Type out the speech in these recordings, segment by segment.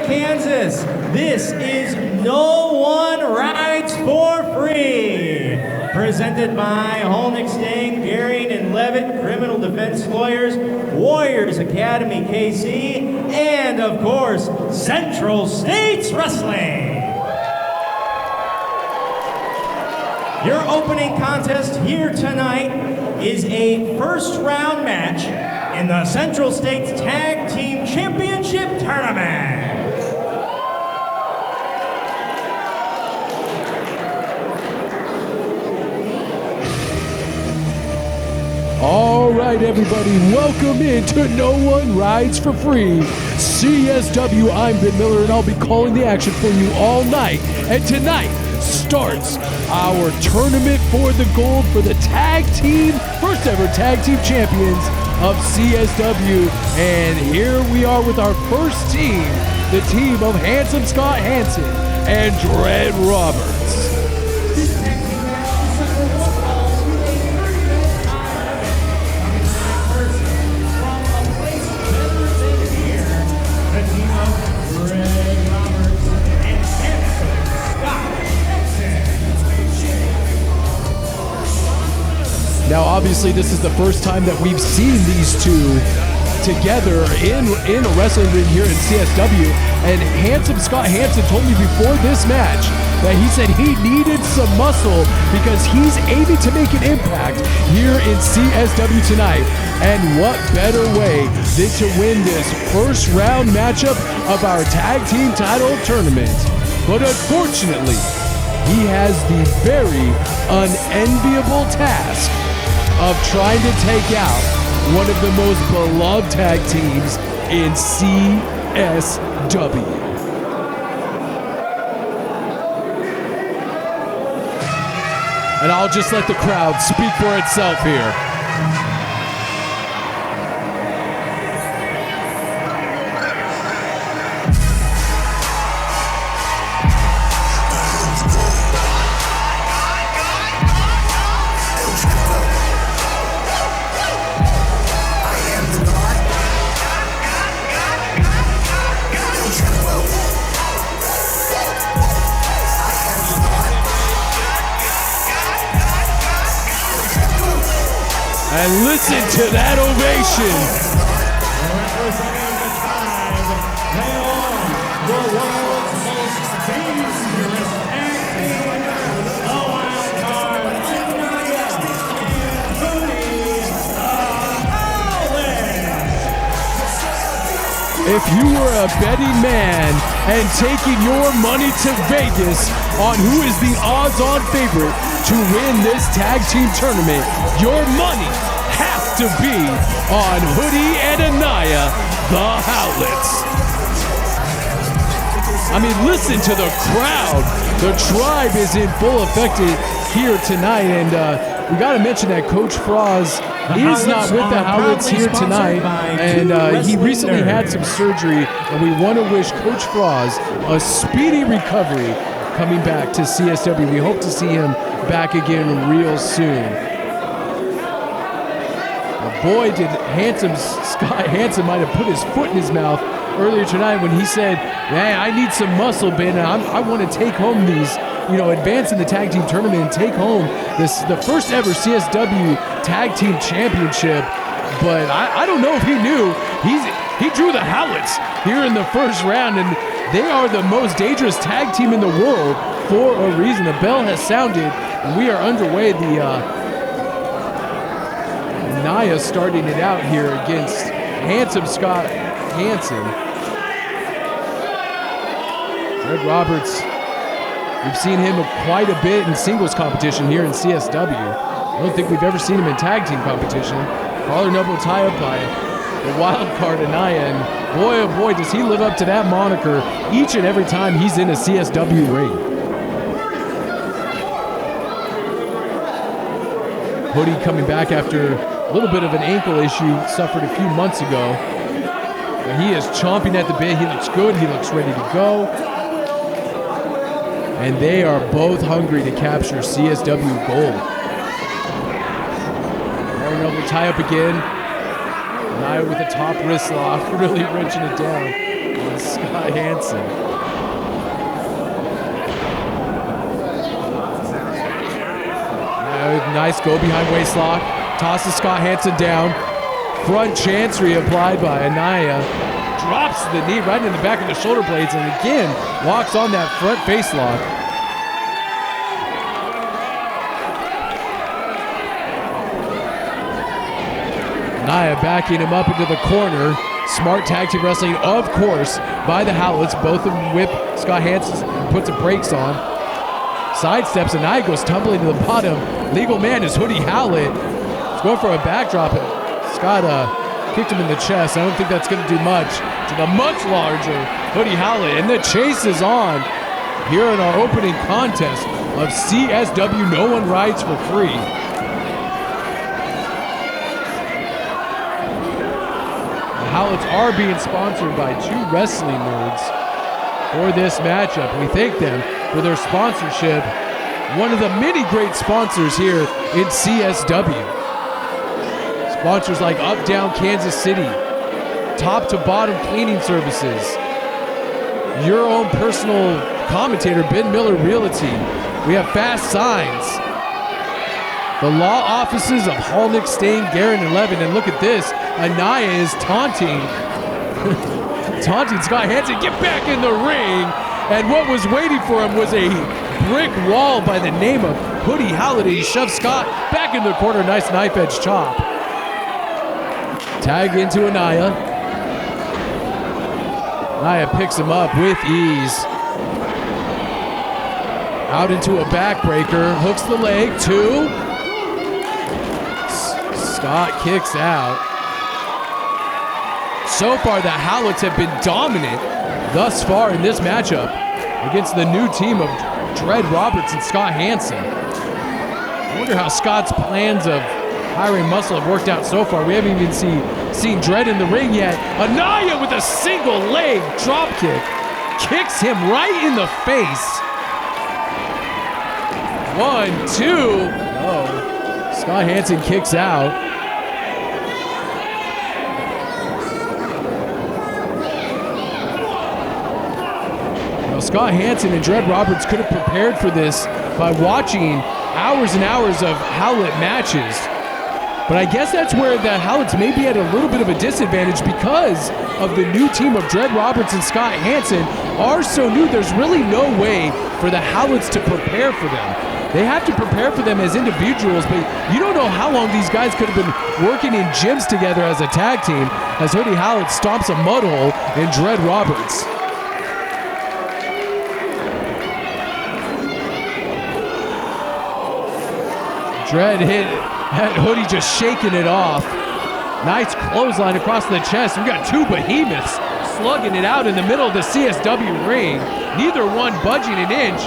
Kansas. This is No One Rides for Free, presented by Holnick, Stang, Gehring, and Levitt Criminal Defense Lawyers, Warriors Academy KC, and of course, Central States Wrestling. Your opening contest here tonight is a first round match in the Central States Tag Team Championship Tournament. All right, everybody, welcome into No One Rides for Free. CSW, I'm Ben Miller, and I'll be calling the action for you all night. And tonight starts our tournament for the gold for the tag team, first ever tag team champions of CSW. And here we are with our first team, the team of Hansen Scott Hansen and Dred Roberts. Now, obviously, this is the first time that we've seen these two together in a wrestling ring here in CSW. And Scott Hansen told me before this match that he said he needed some muscle because he's aiming to make an impact here in CSW tonight. And what better way than to win this first round matchup of our tag team title tournament. But unfortunately, he has the very unenviable task of trying to take out one of the most beloved tag teams in CSW. And I'll just let the crowd speak for itself here. And listen to that ovation. Representing the tribe, they are the world's most dangerous tag team, the Wild Card, Howletts. If you were a betting man and taking your money to Vegas on who is the odds-on favorite to win this tag team tournament, your money has to be on Hoodie and Anaya, the Howletts. I mean, listen to the crowd. The tribe is in full effect here tonight, and we got to mention that Coach Froz is not with the Howletts here tonight, and he recently had some surgery, and we want to wish Coach Froz a speedy recovery coming back to CSW. We hope to see him back again real soon. Boy, did Scott Hansen might have put his foot in his mouth earlier tonight when he said, "Hey, I need some muscle, Ben. I want to take home these, advance in the tag team tournament and take home the first ever CSW tag team championship." But I don't know if he knew. He drew the Howletts here in the first round, and they are the most dangerous tag team in the world for a reason. The bell has sounded, and we are underway. Naya starting it out here against Hansen Scott Hansen. Dred Roberts, we've seen him quite a bit in singles competition here in CSW. I don't think we've ever seen him in tag team competition. Collar and elbow tie-up by the wild card Anaya, and boy oh boy does he live up to that moniker each and every time he's in a CSW ring. Hoodie coming back after a little bit of an ankle issue suffered a few months ago. But he is chomping at the bit. He looks good. He looks ready to go. And they are both hungry to capture CSW gold. Aaron will tie up again. Naya with a top wrist lock, really wrenching it down on Scott Hansen. Nice go behind waist lock. Tosses Scott Hansen down. Front chancery applied by Anaya. Drops the knee right in the back of the shoulder blades and again walks on that front face lock. Anaya backing him up into the corner. Smart tag team wrestling, of course, by the Howletts. Both of them whip Scott Hansen and puts the brakes on. Sidesteps, Anaya goes tumbling to the bottom. Legal man is Hoodie Howlett. He's going for a backdrop. Scott kicked him in the chest. I don't think that's going to do much to the much larger Hoodie Howlett. And the chase is on here in our opening contest of CSW No One Rides for Free. The Howletts are being sponsored by two wrestling nerds for this matchup. We thank them for their sponsorship. One of the many great sponsors here in CSW. Sponsors like Up Down Kansas City, Top to Bottom Cleaning Services, your own personal commentator, Ben Miller Realty. We have Fast Signs, the law offices of Hallnick, Stain, Guerin, and Levin. And look at this, Anaya is taunting Scott Hansen. Get back in the ring. And what was waiting for him was a brick wall by the name of Hoodie Howlett. He shoved Scott back in the corner. Nice knife edge chop. Tag into Anaya. Anaya picks him up with ease. Out into a backbreaker. Hooks the leg. 2. Scott kicks out. So far, the Howletts have been dominant thus far in this matchup against the new team of Dred Roberts and Scott Hansen. I wonder how Scott's plans of hiring muscle have worked out so far. We haven't even seen Dred in the ring yet. Anaya with a single leg drop kick. Kicks him right in the face. 1, 2. Oh, Scott Hansen kicks out. Scott Hansen and Dred Roberts could have prepared for this by watching hours and hours of Howlett matches. But I guess that's where the Howletts may be at a little bit of a disadvantage because of the new team of Dred Roberts and Scott Hansen are so new. There's really no way for the Howletts to prepare for them. They have to prepare for them as individuals, but you don't know how long these guys could have been working in gyms together as a tag team as Hoodie Howlett stomps a mud hole in Dred Roberts. Dred had Hoodie just shaking it off. Nice clothesline across the chest. We've got two behemoths slugging it out in the middle of the CSW ring. Neither one budging an inch.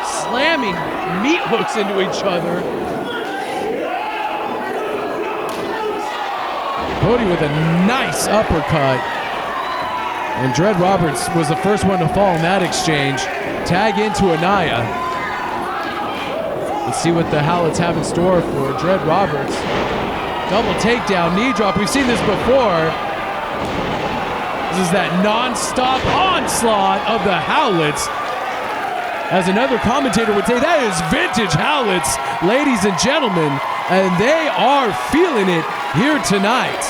Slamming meat hooks into each other. Hoodie with a nice uppercut. And Dred Roberts was the first one to fall in that exchange. Tag into Anaya. Let's see what the Howletts have in store for Dred Roberts. Double takedown, knee drop. We've seen this before. This is that non-stop onslaught of the Howletts. As another commentator would say, that is vintage Howletts, ladies and gentlemen. And they are feeling it here tonight.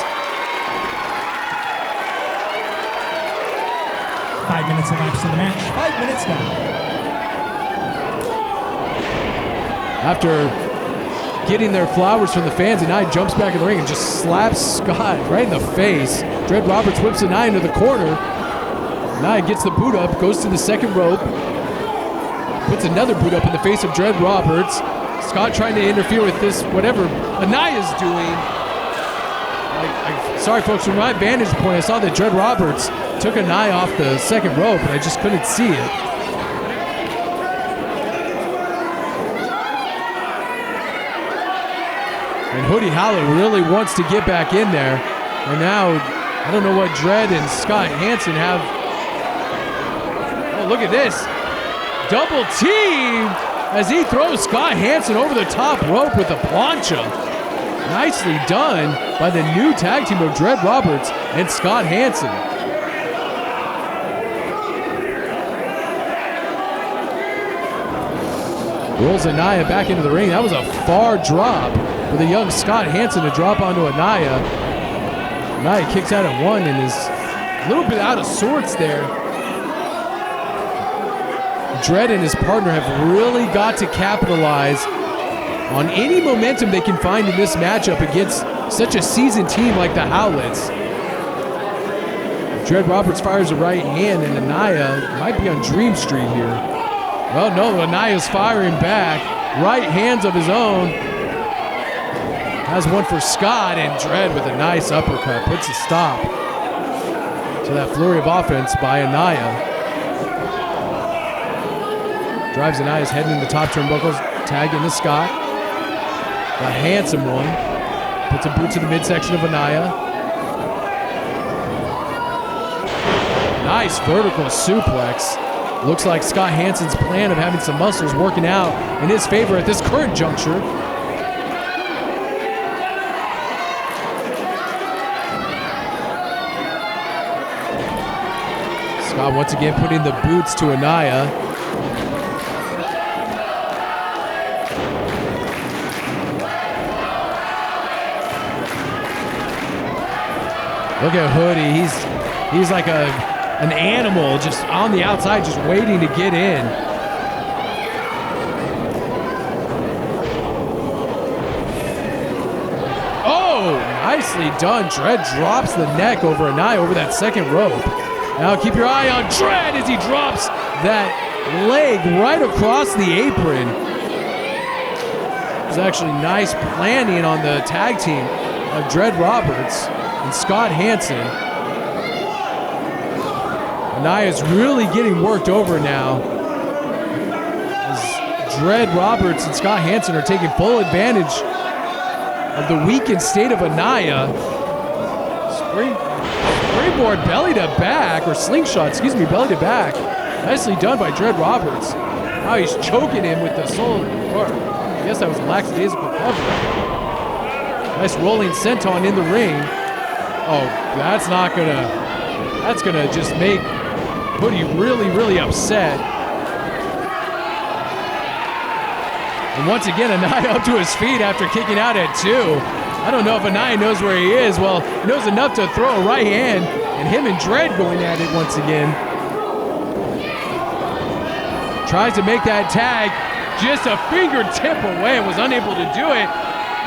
5 minutes elapsed in the match. 5 minutes now. After getting their flowers from the fans, Anaya jumps back in the ring and just slaps Scott right in the face. Dred Roberts whips Anaya into the corner. Anaya gets the boot up, goes to the second rope, puts another boot up in the face of Dred Roberts. Scott trying to interfere with this, whatever Anaya's doing. Sorry folks, from my vantage point, I saw that Dred Roberts took Anaya off the second rope, and I just couldn't see it. And Hoodie Howlett really wants to get back in there. And now, I don't know what Dred and Scott Hansen have. Oh, look at this. Double team as he throws Scott Hansen over the top rope with the plancha. Nicely done by the new tag team of Dred Roberts and Scott Hansen. Rolls Anaya back into the ring. That was a far drop for the young Scott Hansen to drop onto Anaya. Anaya kicks out at one and is a little bit out of sorts there. Dred and his partner have really got to capitalize on any momentum they can find in this matchup against such a seasoned team like the Howletts. Dred Roberts fires a right hand, and Anaya might be on Dream Street here. Well, no, Anaya's firing back. Right hands of his own. Has one for Scott, and Dred with a nice uppercut puts a stop to that flurry of offense by Anaya. Drives Anaya's head into the top turnbuckles, tagged into Scott. A handsome one. Puts a boot to the midsection of Anaya. Nice vertical suplex. Looks like Scott Hansen's plan of having some muscles working out in his favor at this current juncture. Scott once again putting the boots to Anaya. Look at Hoodie. He's like an animal just on the outside, just waiting to get in. Oh, nicely done. Dred drops the neck over Anaya over that second rope. Now keep your eye on Dred as he drops that leg right across the apron. It was actually nice planning on the tag team of Dred Roberts and Scott Hansen. Anaya's really getting worked over now as Dred Roberts and Scott Hansen are taking full advantage of the weakened state of Anaya. Springboard belly to back, or slingshot, excuse me, belly to back. Nicely done by Dred Roberts. Now he's choking him with the soul, or I guess that was a lackadaisical cover. Nice rolling senton in the ring. Oh, that's gonna just make Hoodie really, really upset. And once again, Anaya up to his feet after kicking out at 2. I don't know if Anaya knows where he is. Well, he knows enough to throw a right hand, and him and Dred going at it once again. Tries to make that tag just a fingertip away and was unable to do it.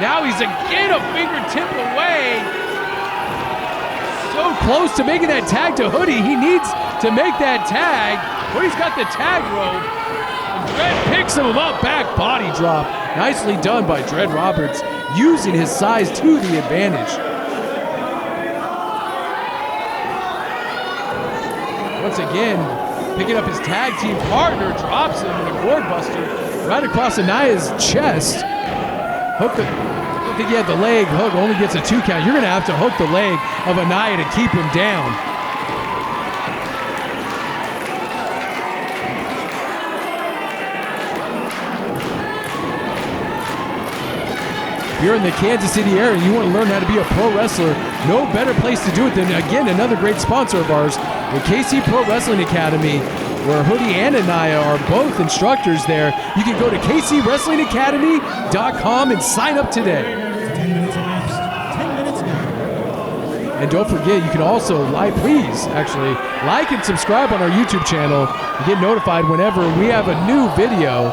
Now he's again a fingertip away. So close to making that tag to Hoodie. He needs to make that tag. Hoodie's got the tag rope. And Dred picks him up, back body drop. Nicely done by Dred Roberts, using his size to the advantage. Once again, picking up his tag team partner, drops him in a gourd buster right across Anaya's chest. I think he had the leg hook, only gets a 2 count. You're going to have to hook the leg of Anaya to keep him down. If you're in the Kansas City area and you want to learn how to be a pro wrestler, no better place to do it than, again, another great sponsor of ours, the KC Pro Wrestling Academy, where Hoodie and Anaya are both instructors there. You can go to kcwrestlingacademy.com and sign up today. 10 minutes elapsed. 10 minutes now. And don't forget, you can also like and subscribe on our YouTube channel and get notified whenever we have a new video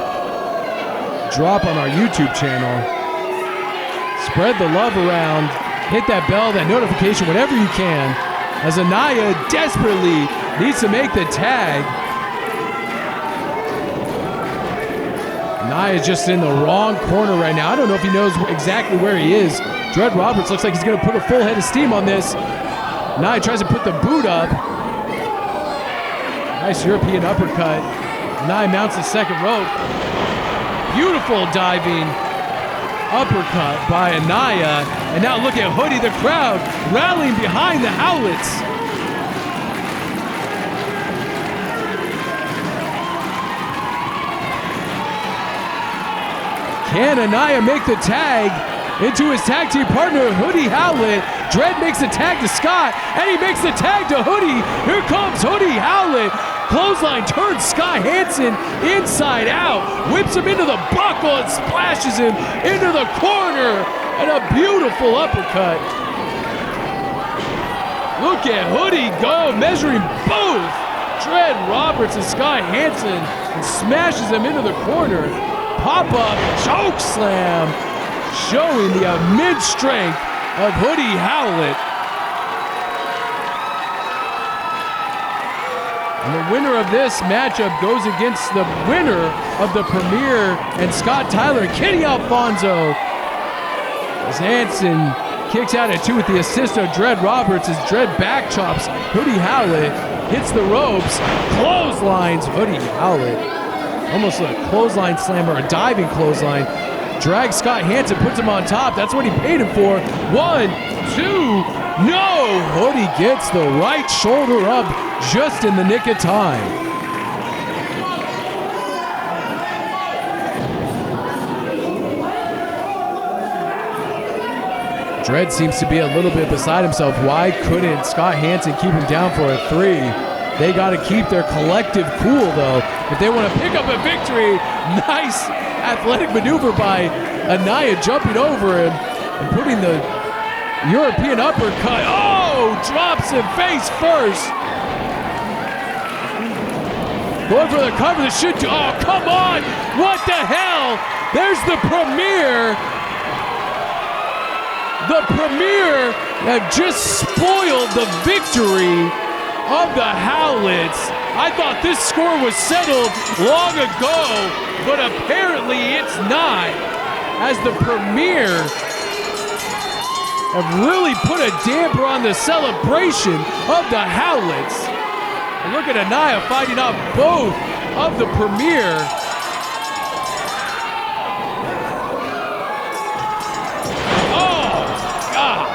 drop on our YouTube channel. Spread the love around. Hit that bell, that notification, whatever you can, as Anaya desperately needs to make the tag. Anaya's just in the wrong corner right now. I don't know if he knows exactly where he is. Dred Roberts looks like he's going to put a full head of steam on this. Anaya tries to put the boot up. Nice European uppercut. Anaya mounts the second rope. Beautiful diving uppercut by Anaya. And now look at Hoodie, the crowd rallying behind the Howletts. Can Anaya make the tag into his tag team partner, Hoodie Howlett? Dred makes the tag to Scott, and he makes the tag to Hoodie. Here comes Hoodie Howlett. Clothesline turns Scott Hansen inside out, whips him into the buckle and splashes him into the corner. And a beautiful uppercut. Look at Hoodie go, measuring both Dred Roberts and Scott Hansen, and smashes him into the corner. Pop-up choke slam, showing the immense strength of Hoodie Howlett. And the winner of this matchup goes against the winner of the Premier and Scott Tyler, Kenny Alfonso. As Hansen kicks out at 2 with the assist of Dred Roberts as Dred back chops Hoodie Howlett, hits the ropes, clotheslines Hoodie Howlett. Almost a clothesline slam or a diving clothesline. Drags Scott Hansen, puts him on top. That's what he paid him for. 1, 2, no! Hoodie gets the right shoulder up just in the nick of time. Dred seems to be a little bit beside himself. Why couldn't Scott Hansen keep him down for a 3? They got to keep their collective cool, though, if they want to pick up a victory. Nice athletic maneuver by Anaya, jumping over him and putting the European uppercut. Oh, drops him face first. Going for the cover that should do. Oh, come on. What the hell? There's the Premier. The Premier have just spoiled the victory of the Howletts. I thought this score was settled long ago, but apparently it's not, as the Premier have really put a damper on the celebration of the Howletts. And look at Anaya fighting off both of the Premier. Oh, God.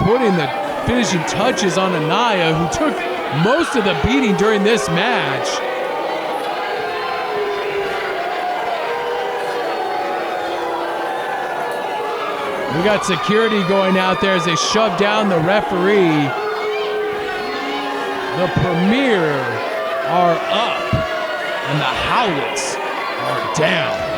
Putting the finishing touches on Anaya, who took most of the beating during this match. We got security going out there as they shove down the referee. The Premier are up and the Howletts are down.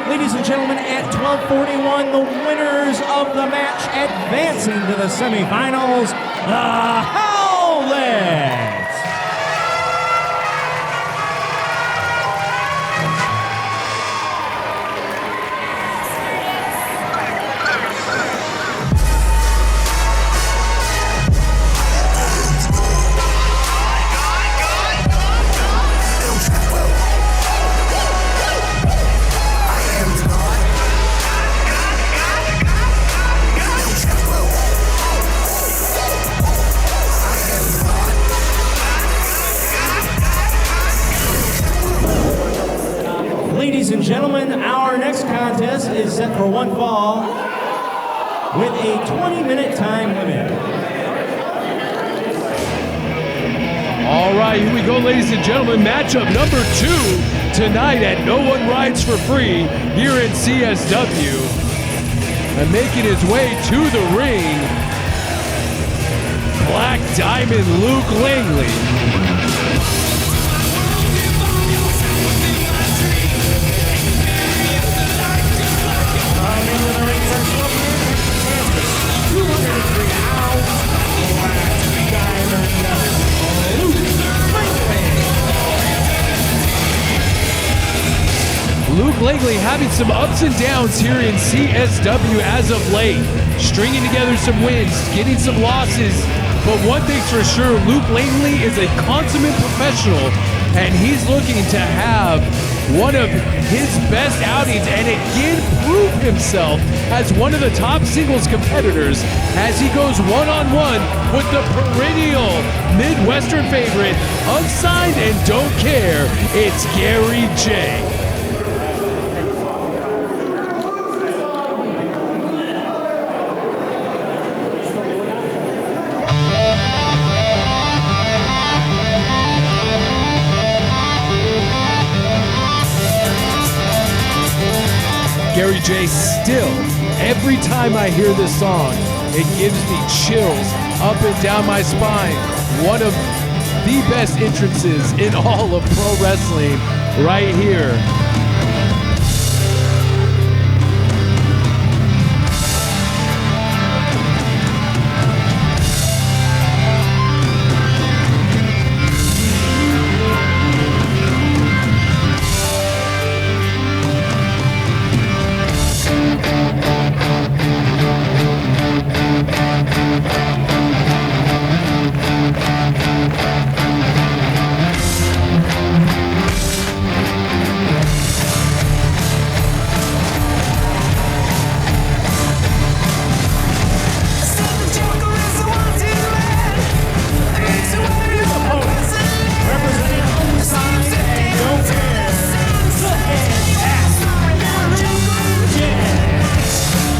Ladies and gentlemen, at 12:41, the winners of the match advancing to the semifinals, the Howletts. Ladies and gentlemen, our next contest is set for one fall with a 20-minute time limit. All right, here we go, ladies and gentlemen. Matchup number 2 tonight at No One Rides for Free here in CSW. And making his way to the ring, Black Diamond Luke Langley. Langley having some ups and downs here in CSW as of late, stringing together some wins, getting some losses, but one thing's for sure, Luke Langley is a consummate professional, and he's looking to have one of his best outings and again prove himself as one of the top singles competitors as he goes one-on-one with the perennial Midwestern favorite, unsigned and don't care, it's Gary J. Gary J still, every time I hear this song, it gives me chills up and down my spine. One of the best entrances in all of pro wrestling right here.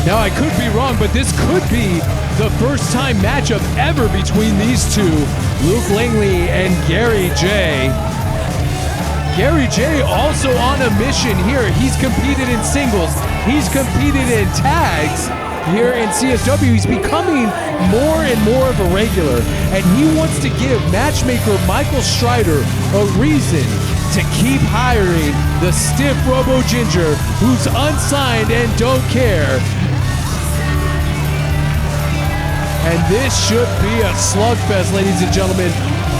Now, I could be wrong, but this could be the first time matchup ever between these two, Luke Langley and Gary J. Gary J also on a mission here. He's competed in singles. He's competed in tags here in CSW. He's becoming more and more of a regular, and he wants to give matchmaker Michael Strider a reason to keep hiring the stiff Robo Ginger who's unsigned and don't care. And this should be a slugfest, ladies and gentlemen.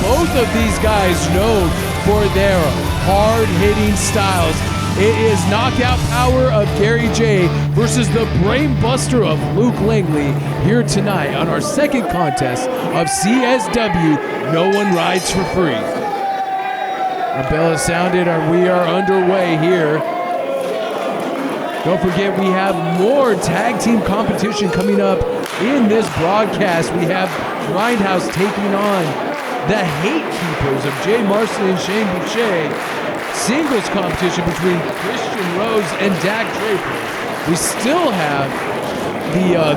Both of these guys known for their hard-hitting styles. It is knockout power of Gary J versus the brain buster of Luke Langley here tonight on our second contest of CSW No One Rides for Free. Our bell has sounded and we are underway here. Don't forget we have more tag team competition coming up in this broadcast. We have Grindhouse taking on the Hatekeepers of Jay Marston and Shane Boucher. Singles competition between Christian Rose and Dak Draper. We still have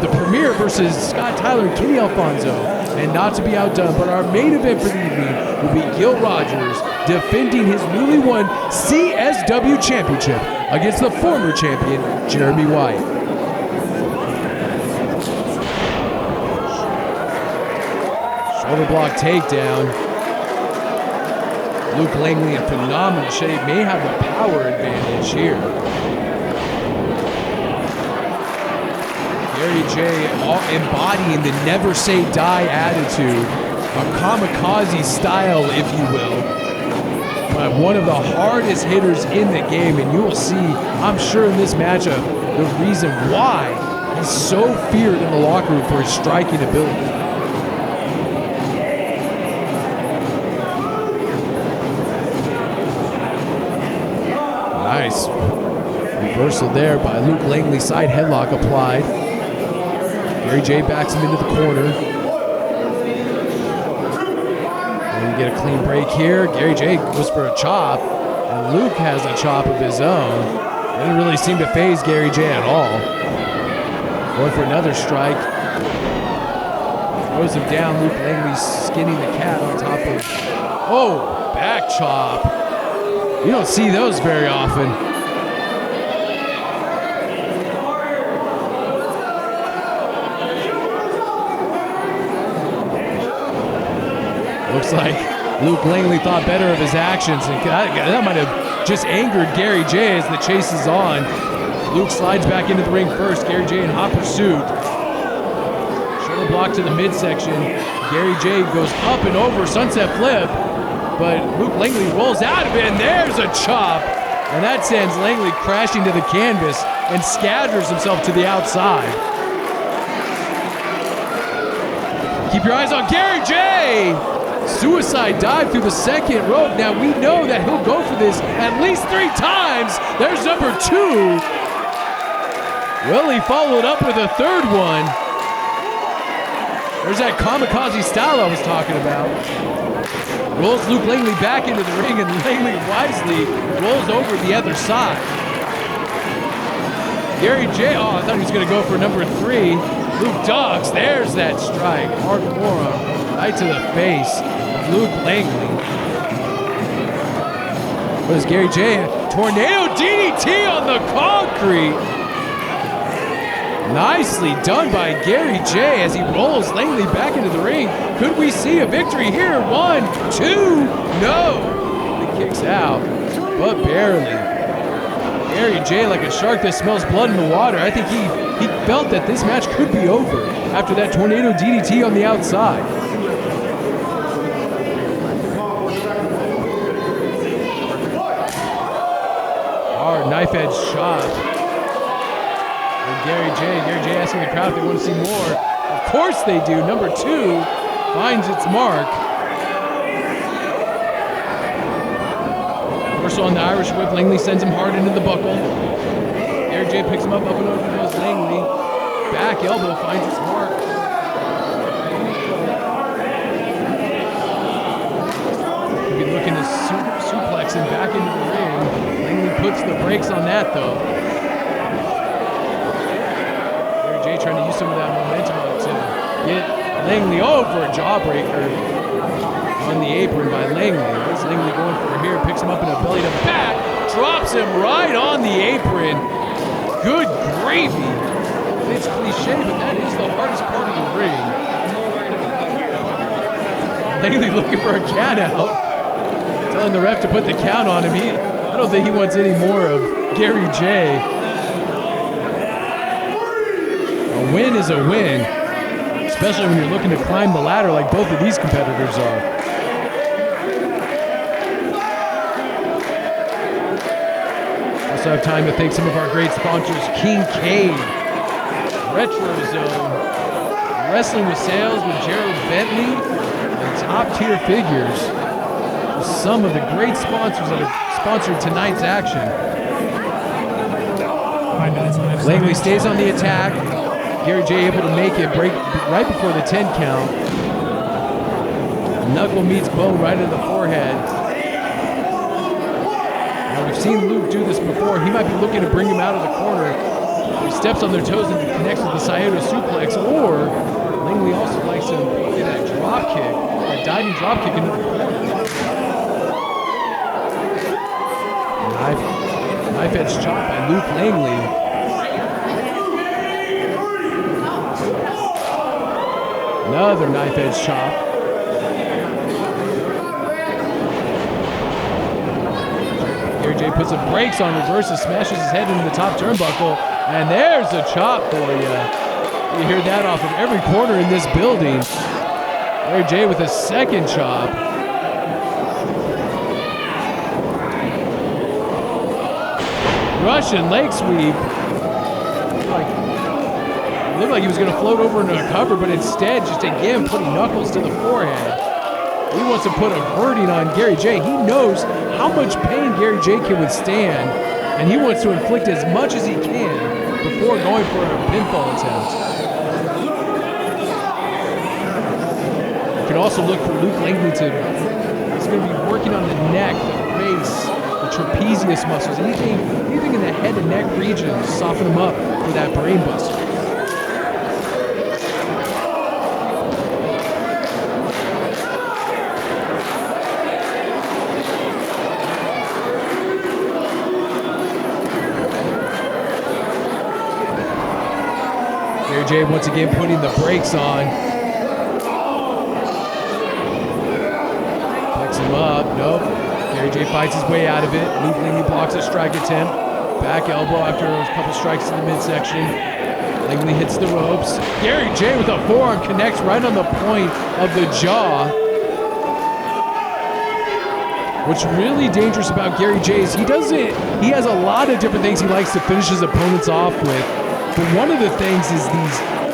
the Premier versus Scott Tyler and Kenny Alfonso. And not to be outdone, but our main event for the evening will be Gil Rodgers defending his newly won CSW championship against the former champion, Jeremy Wyatt. Shoulder block takedown. Luke Langley in phenomenal shape, may have the power advantage here. Gary J embodying the never say die attitude, a kamikaze style, if you will. But one of the hardest hitters in the game, and you will see, I'm sure in this matchup, the reason why he's so feared in the locker room for his striking ability. Nice reversal there by Luke Langley, side headlock applied. Gary J backs him into the corner. And we get a clean break here. Gary J goes for a chop, and Luke has a chop of his own. Doesn't really seem to faze Gary J at all. Going for another strike. Throws him down. Luke Langley skinning the cat on top of. Oh, back chop. You don't see those very often. Looks like Luke Langley thought better of his actions, and that might have just angered Gary J as the chase is on. Luke slides back into the ring first. Gary J in hot pursuit. Shoulder block to the midsection. Gary J goes up and over, sunset flip. But Luke Langley rolls out of it, and there's a chop And that sends Langley crashing to the canvas and scatters himself to the outside. Keep your eyes on Gary J. Suicide dive through the second rope. Now we know that he'll go for this at least 3 times. There's number 2. Will he follow it up with a third one? There's that kamikaze style I was talking about. Rolls Luke Langley back into the ring, and Langley wisely rolls over the other side. Gary J. Oh, I thought he was going to go for number 3. Luke ducks. There's that strike. Hard forearm right to the face of Luke Langley. What is Gary J? Tornado DDT on the concrete. Nicely done by Gary J as he rolls Langley back into the ring. Could we see a victory here? 1, 2, no. He kicks out, but barely. Gary J, like a shark that smells blood in the water. I think he felt that this match could be over after that tornado DDT on the outside. Hard knife edge shot. Gary J asking the crowd if they want to see more. Of course they do. Number 2 finds its mark. Reversal on the Irish whip. Langley sends him hard into the buckle. Gary J picks him up and over goes Langley. Back elbow finds its mark. Could be looking to suplex him back into the ring. Langley puts the brakes on that though. Trying to use some of that momentum to get Langley over. Jawbreaker on the apron by Langley. What's Langley going for here? Picks him up in a belly to back. Drops him right on the apron. Good gravy. It's cliche, but that is the hardest part of the ring. Langley looking for a count out. Telling the ref to put the count on him. I don't think he wants any more of Gary J. A win is a win, especially when you're looking to climb the ladder like both of these competitors are. Also have time to thank some of our great sponsors: Kincaid, Retro Zone, Wrestling with Sales with Gerald Bentley, and Top Tier Figures. Some of the great sponsors that have sponsored tonight's action. Langley stays on the attack. Gary J able to make it break right before the 10 count. Knuckle meets bone right in the forehead. Now we've seen Luke do this before. He might be looking to bring him out of the corner. He steps on their toes and connects with the Scioto suplex, or Langley also likes to play that drop kick, that diving drop kick into the corner. Knife edge chop by Luke Langley. Another knife edge chop. Gary J puts some brakes on, reverses, smashes his head into the top turnbuckle, and there's a chop for you. You hear that off of every corner in this building. Gary J with a second chop. Russian leg sweep. Looked like he was going to float over into a cover, but instead, just again putting knuckles to the forehead. He wants to put a hurting on Gary J. He knows how much pain Gary J can withstand, and he wants to inflict as much as he can before going for a pinfall attempt. You can also look for Luke Langley to, he's going to be working on the neck, the face, the trapezius muscles, anything in the head and neck region to soften him up for that brain buster. Gary J once again putting the brakes on. Picks him up, nope. Gary J fights his way out of it. Luke Langley blocks a strike attempt. Back elbow after a couple strikes in the midsection. Langley hits the ropes. Gary J with a forearm connects right on the point of the jaw. What's really dangerous about Gary J is he has a lot of different things he likes to finish his opponents off with. But one of the things is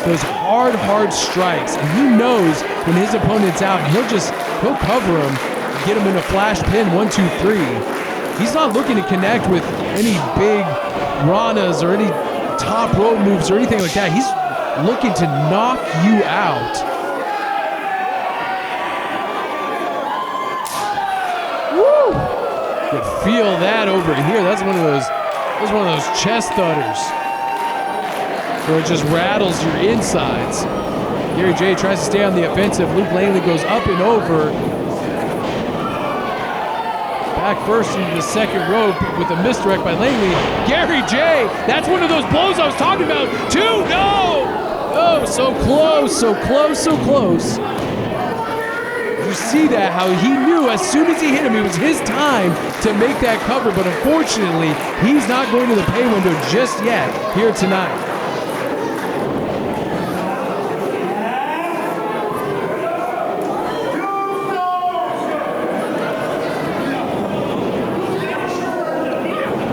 those hard strikes. And he knows when his opponent's out, and he'll cover him, get him in a flash pin, 1, 2, 3. He's not looking to connect with any big ranas or any top rope moves or anything like that. He's looking to knock you out. Woo! You can feel that over here. That's one of those chest thudders where it just rattles your insides. Gary J tries to stay on the offensive. Luke Langley goes up and over. Back first into the second rope with a misdirect by Langley. Gary J, that's one of those blows I was talking about. 2, no! Oh, so close, so close, so close. You see that, how he knew as soon as he hit him, it was his time to make that cover, but unfortunately, he's not going to the pay window just yet here tonight.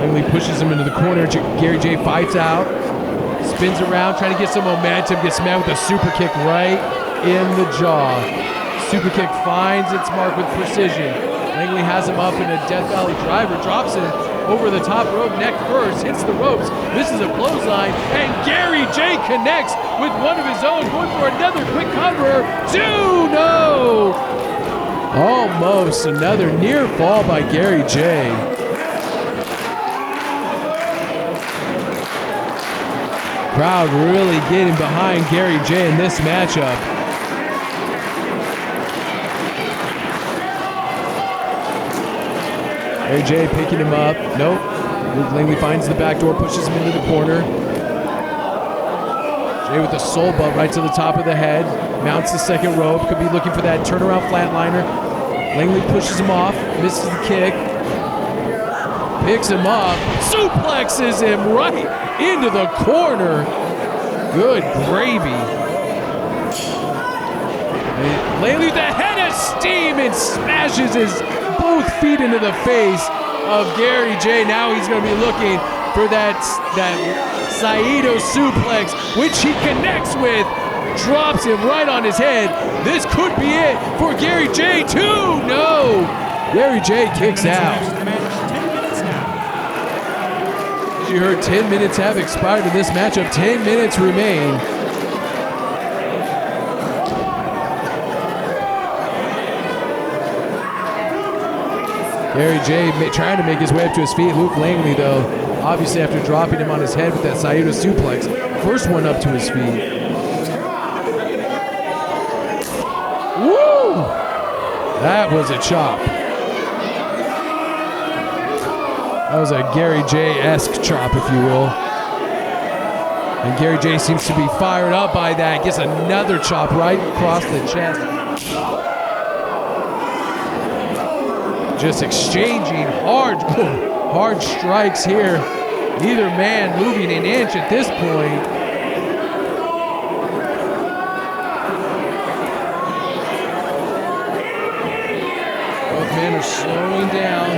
Langley pushes him into the corner. Gary J fights out, spins around, trying to get some momentum, gets met with a super kick right in the jaw. Super kick finds its mark with precision. Langley has him up in a Death Valley driver, drops him over the top rope, neck first, hits the ropes, misses a clothesline, and Gary J connects with one of his own, going for another quick cover. 2, no! Almost another near fall by Gary J. Crowd really getting behind Gary J in this matchup. Gary J picking him up. Nope. Luke Langley finds the back door, pushes him into the corner. Jay with a soul bump right to the top of the head. Mounts the second rope. Could be looking for that turnaround flatliner. Langley pushes him off. Misses the kick. Picks him up. Suplexes him right into the corner. Good gravy. Langley with a head of steam and smashes his both feet into the face of Gary J. Now he's going to be looking for that Saito suplex, which he connects with, drops him right on his head. This could be it for Gary J. 2. No, Gary J kicks out. As you heard, 10 minutes have expired in this matchup. 10 minutes remain. Gary J trying to make his way up to his feet. Luke Langley, though, obviously after dropping him on his head with that Saito suplex, first one up to his feet. Woo! That was a chop. That was a Gary J-esque chop, if you will. And Gary J seems to be fired up by that. Gets another chop right across the chest. Just exchanging hard strikes here. Neither man moving an inch at this point. Both men are slowing down.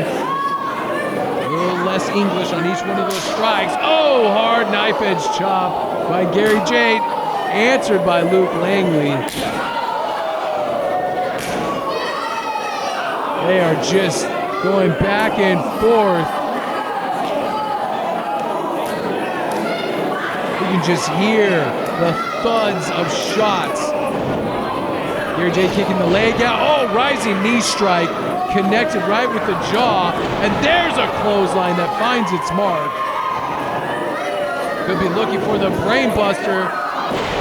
A little less English on each one of those strikes. Oh, hard knife edge chop by Gary J, answered by Luke Langley. They are just going back and forth. You can just hear the thuds of shots. Gary J kicking the leg out. Oh, rising knee strike. Connected right with the jaw. And there's a clothesline that finds its mark. Could be looking for the brain buster.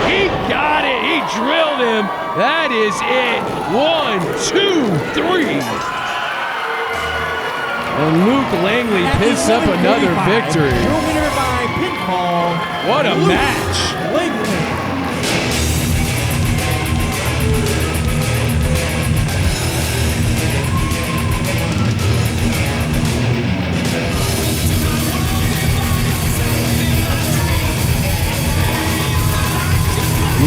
He got it. He drilled him. That is it. 1, 2, 3. And Luke Langley picks up another victory. Winner by pinfall. What a match. Langley.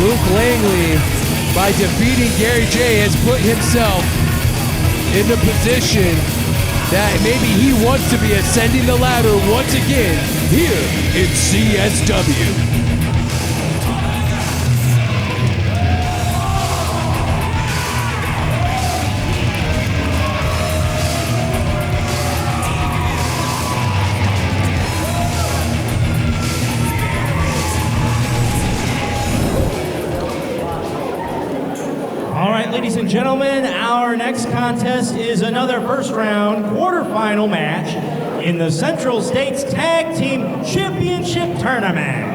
Luke Langley, by defeating Gary J, has put himself in the position that maybe he wants to be ascending the ladder once again here in CSW. Ladies and gentlemen, our next contest is another first round quarterfinal match in the Central States Tag Team Championship Tournament.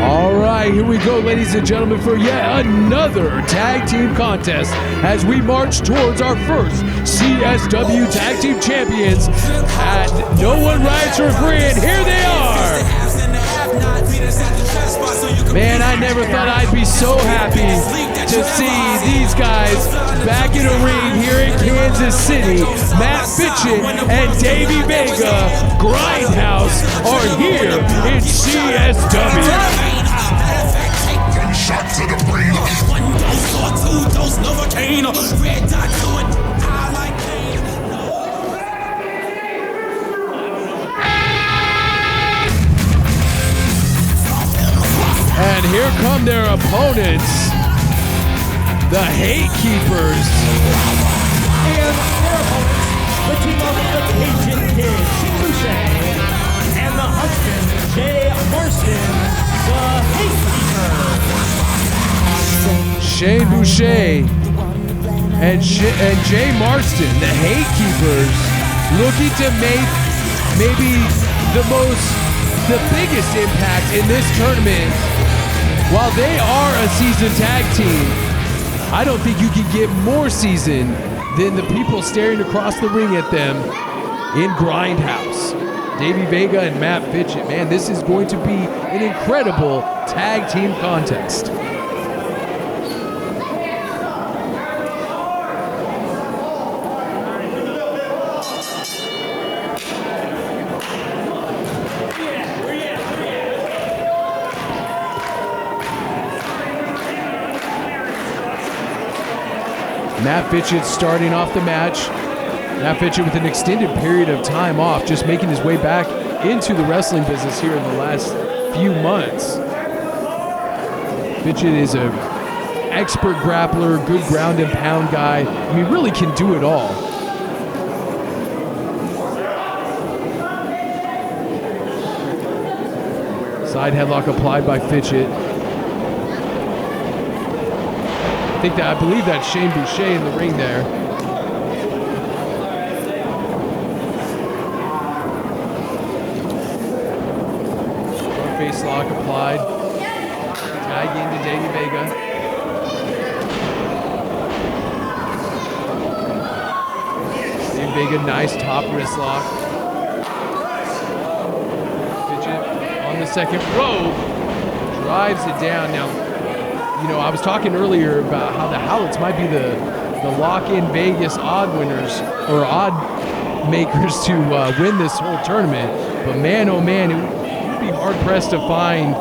All right, here we go, ladies and gentlemen, for yet another tag team contest as we march towards our first CSW Tag Team Champions at No One Rides for Free, and here they are. Man, I never thought I'd be so happy to see these guys back in a ring here in Kansas City. Matt Fitchett and Davey Vega, Grindhouse, are here in CSW. Shot to the brain. 1 dose or 2 dose Novocaine. Red dot to it. I like pain. And here come their opponents, the Hatekeepers. And their opponents, the team of the Cajun Kid, Boucher, and the husband, Jay Marston, the Hatekeepers. Shane Boucher and Jay Marston, the Hatekeepers, looking to make maybe the biggest impact in this tournament. While they are a seasoned tag team, I don't think you can get more seasoned than the people staring across the ring at them in Grindhouse. Davey Vega and Matt Fitchett. Man, this is going to be an incredible tag team contest. Matt Fitchett starting off the match. Matt Fitchett with an extended period of time off, just making his way back into the wrestling business here in the last few months. Fitchett is an expert grappler, good ground and pound guy. I mean, really can do it all. Side headlock applied by Fitchett. I believe that's Shane Boucher in the ring there. Front face lock applied. Tag into Davey Vega. Davey Vega, nice top wrist lock. Fitchett on the second rope. Drives it down. Now, you know, I was talking earlier about how the Howletts might be the lock-in Vegas odd winners or odd makers to win this whole tournament. But man, oh man, it would be hard-pressed to find.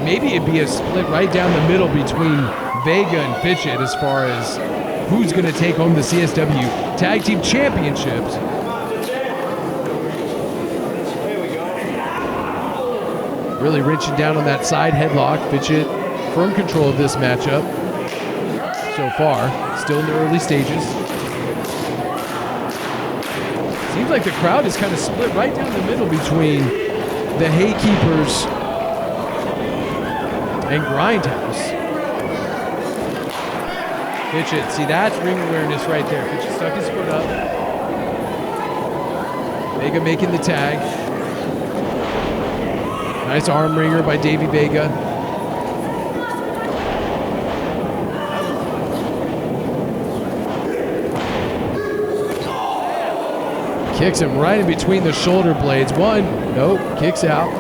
Maybe it'd be a split right down the middle between Vega and Fitchett as far as who's going to take home the CSW Tag Team Championships. Really wrenching down on that side headlock. Fitchett firm control of this matchup so far. Still in the early stages. Seems like the crowd is kind of split right down the middle between the Hatekeepers and Grindhouse. Fitchett, see, that's ring awareness right there. Fitchett stuck his foot up. Vega making the tag. Nice arm wringer by Davey Vega. Kicks him right in between the shoulder blades. One, nope, kicks out.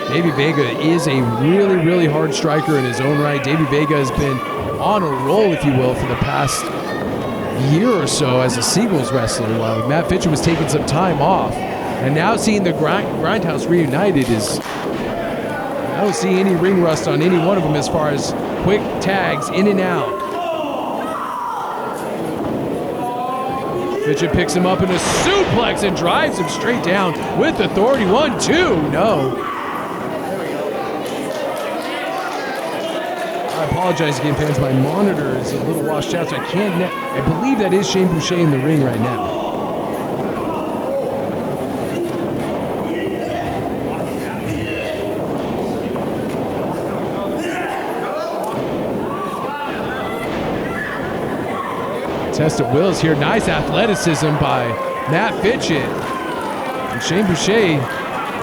Davey Vega is a really, really hard striker in his own right. Davey Vega has been on a roll, if you will, for the past year or so as a singles wrestler. While Matt Fitchett was taking some time off. And now seeing the Grindhouse reunited is I don't see any ring rust on any one of them as far as quick tags in and out. Fitchett picks him up in a suplex and drives him straight down with authority. 1, 2, no. I apologize again, fans. My monitor is a little washed out, so I can't. I believe that is Shane Boucher in the ring right now. Test of wills here. Nice athleticism by Matt Fitchett. And Shane Boucher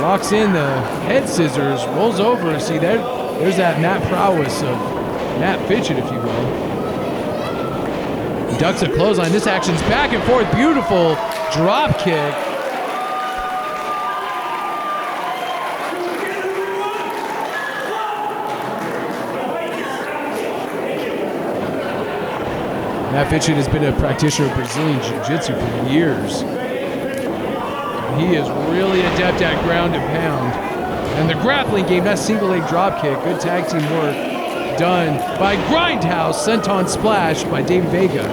locks in the head scissors, rolls over. See, there's that Matt prowess of Matt Fitchett, if you will. He ducks a clothesline. This action's back and forth. Beautiful drop kick. Matt Fitchett has been a practitioner of Brazilian Jiu-Jitsu for years. He is really adept at ground and pound. And the grappling game, that single leg drop kick, good tag team work done by Grindhouse, senton splash by Davey Vega.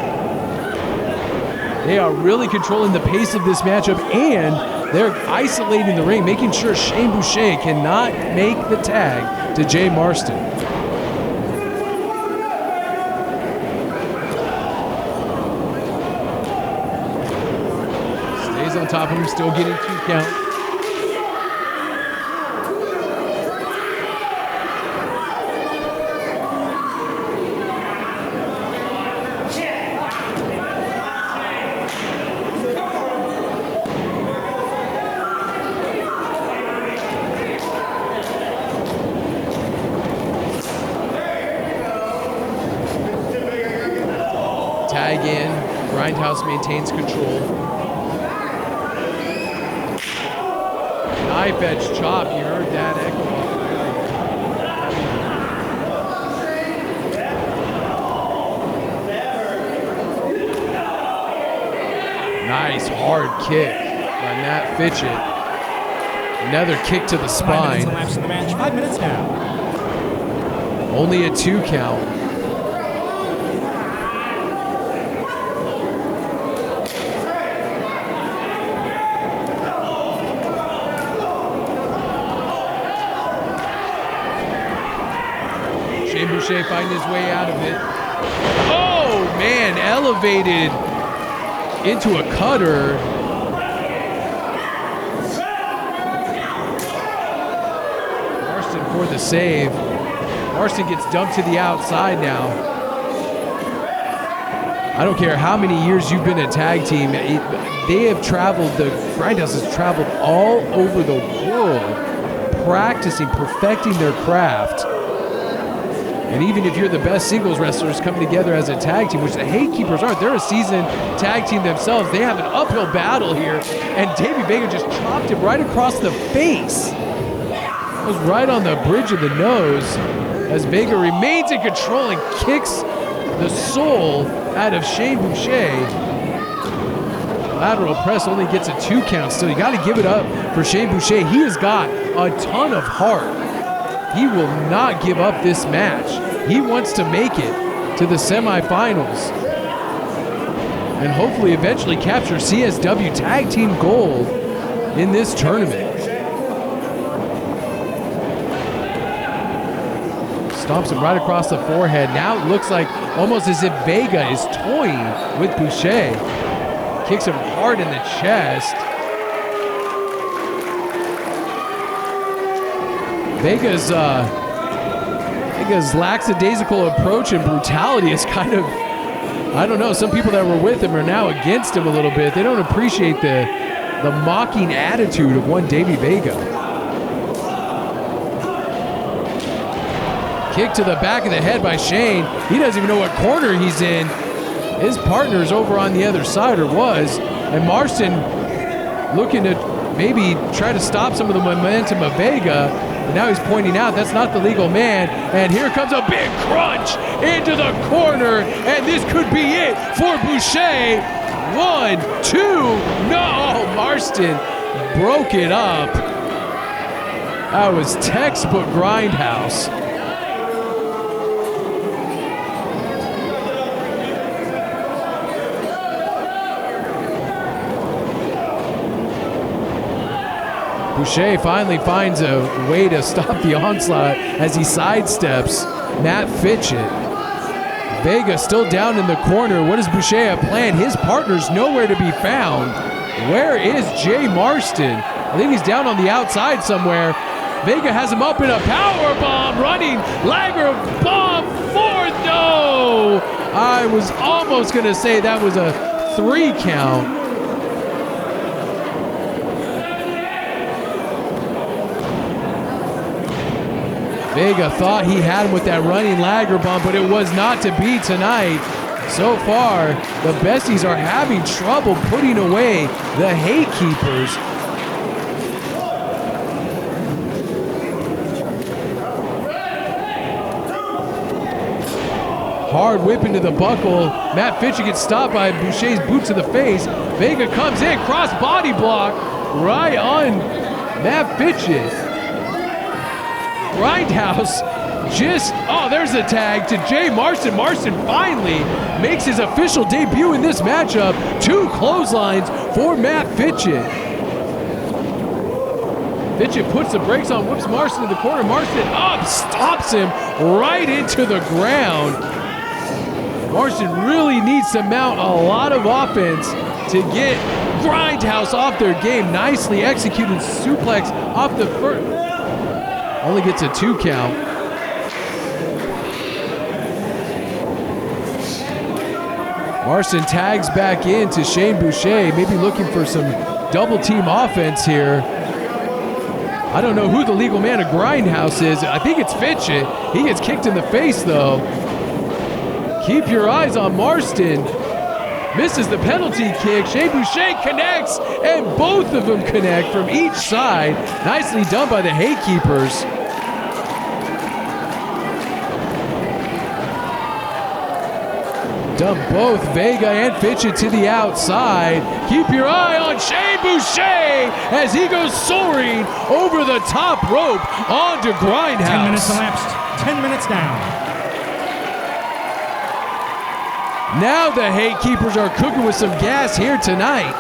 They are really controlling the pace of this matchup, and they're isolating the ring, making sure Shane Boucher cannot make the tag to Jay Marston. On top of him, still getting 2 count. Tag in, Grindhouse maintains control. Knife edge chop, you heard that echo. Nice hard kick by Matt Fitchett. Another kick to the spine. 5 minutes elapsed in the match. 5 minutes now. Only a 2 count. Boucher finding his way out of it. Oh, man, elevated into a cutter. Marston for the save. Marston gets dumped to the outside now. I don't care how many years you've been a tag team. They have traveled, the Grindhouse has traveled all over the world, practicing, perfecting their craft. And even if you're the best singles wrestlers coming together as a tag team, which the Hatekeepers aren't, they're a seasoned tag team themselves. They have an uphill battle here, and Davey Vega just chopped him right across the face. It was right on the bridge of the nose as Vega remains in control and kicks the soul out of Shane Boucher. Lateral press only gets a 2 count still. You got to give it up for Shane Boucher. He has got a ton of heart. He will not give up this match. He wants to make it to the semifinals and hopefully eventually capture CSW Tag Team Gold in this tournament. Stomps him right across the forehead. Now it looks like almost as if Vega is toying with Boucher. Kicks him hard in the chest. Vega's lackadaisical approach and brutality is kind of, I don't know, some people that were with him are now against him a little bit. They don't appreciate the mocking attitude of one Davey Vega. Kick to the back of the head by Shane. He doesn't even know what corner he's in. His partner's over on the other side, or was, and Marston looking to maybe try to stop some of the momentum of Vega. But now he's pointing out that's not the legal man. And here comes a big crunch into the corner. And this could be it for Boucher. 1, 2, no! Marston broke it up. That was textbook Grindhouse. Boucher finally finds a way to stop the onslaught as he sidesteps Matt Fitchett. Vega still down in the corner. What does Boucher have planned? His partner's nowhere to be found. Where is Jay Marston? I think he's down on the outside somewhere. Vega has him up in a power bomb, running Lager bomb fourth. No! I was almost going to say that was a 3 count. Vega thought he had him with that running Lager bomb, but it was not to be tonight. So far, the Besties are having trouble putting away the Hatekeepers. Hard whip into the buckle. Matt Fitchett gets stopped by Boucher's boot to the face. Vega comes in, cross body block right on Matt Fitchett. Grindhouse there's the tag to Jay Marston. Marston finally makes his official debut in this matchup. 2 clotheslines for Matt Fitchett. Fitchett puts the brakes on, whips Marston to the corner. Marston up, stops him right into the ground. Marston really needs to mount a lot of offense to get Grindhouse off their game. Nicely executed suplex off the first. Only gets a 2 count. Marston tags back in to Shane Boucher, maybe looking for some double team offense here. I don't know who the legal man of Grindhouse is. I think it's Fitchett. He gets kicked in the face though. Keep your eyes on Marston. Misses the penalty kick. Shane Boucher connects, and both of them connect from each side. Nicely done by the Hatekeepers. Dump both Vega and Fitchett to the outside. Keep your eye on Shane Boucher as he goes soaring over the top rope onto Grindhouse. 10 minutes elapsed. 10 minutes down. Now the Hatekeepers are cooking with some gas here tonight.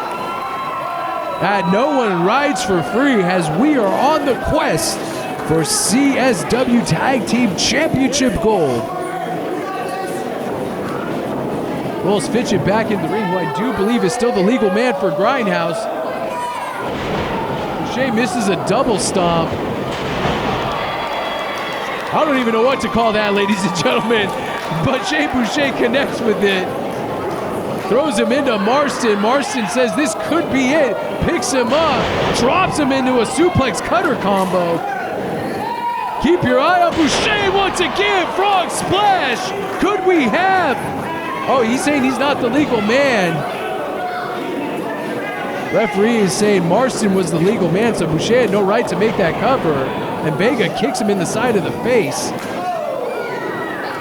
And no one rides for free as we are on the quest for CSW Tag Team Championship Gold. Rolls Fitchett back in the ring, who I do believe is still the legal man for Grindhouse. Boucher misses a double stomp. I don't even know what to call that, ladies and gentlemen. But Shane Boucher connects with it. Throws him into Marston. Marston says this could be it. Picks him up. Drops him into a suplex cutter combo. Keep your eye on Boucher once again. Frog splash. Could we have... Oh, he's saying he's not the legal man. Referee is saying Marston was the legal man, so Boucher had no right to make that cover. And Vega kicks him in the side of the face.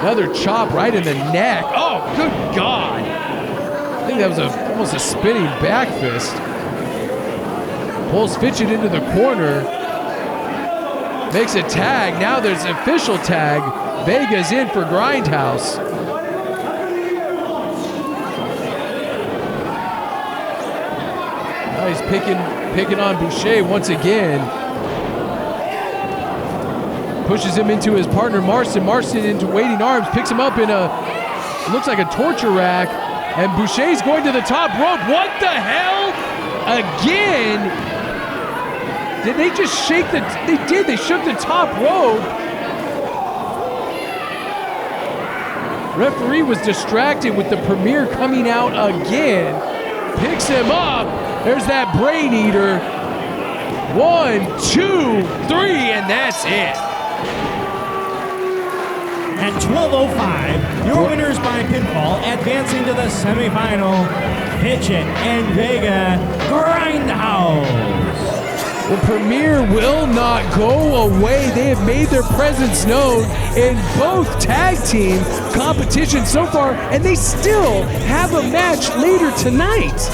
Another chop right in the neck. Oh, good God. I think that was almost a spinning back fist. Pulls Fitchett into the corner. Makes a tag. Now there's an official tag. Vega's in for Grindhouse. Now he's picking on Boucher once again. Pushes him into his partner Marston. Marston into waiting arms, picks him up in looks like a torture rack. And Boucher's going to the top rope. What the hell? Again? Did they just shake they did, they shook the top rope. Referee was distracted with the Premier coming out again. Picks him up. There's that brain eater. 1, 2, 3, and that's it. At 12:05, your winners by pinfall, advancing to the semifinal, Fitchett and Vega, Grindhouse. The Premier will not go away. They have made their presence known in both tag team competitions so far, and they still have a match later tonight.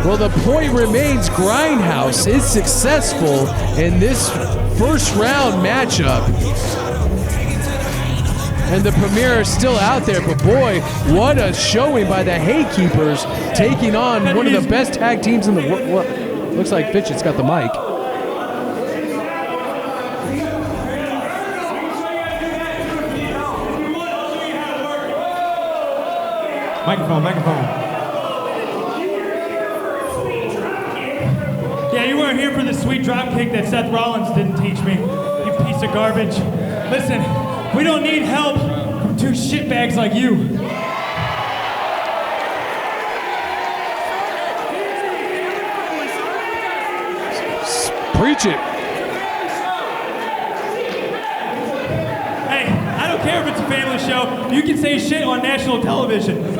Well, the point remains Grindhouse is successful in this first round matchup. And the Premier is still out there, but boy, what a showing by the Hatekeepers taking on one of the best tag teams in the world. Looks like Fitchett's got the mic. Microphone. Yeah, you weren't here for the sweet drop kick that Seth Rollins didn't teach me, you piece of garbage. Listen, we don't need help from two shitbags like you. Preach it. Hey, I don't care if it's a family show. You can say shit on national television.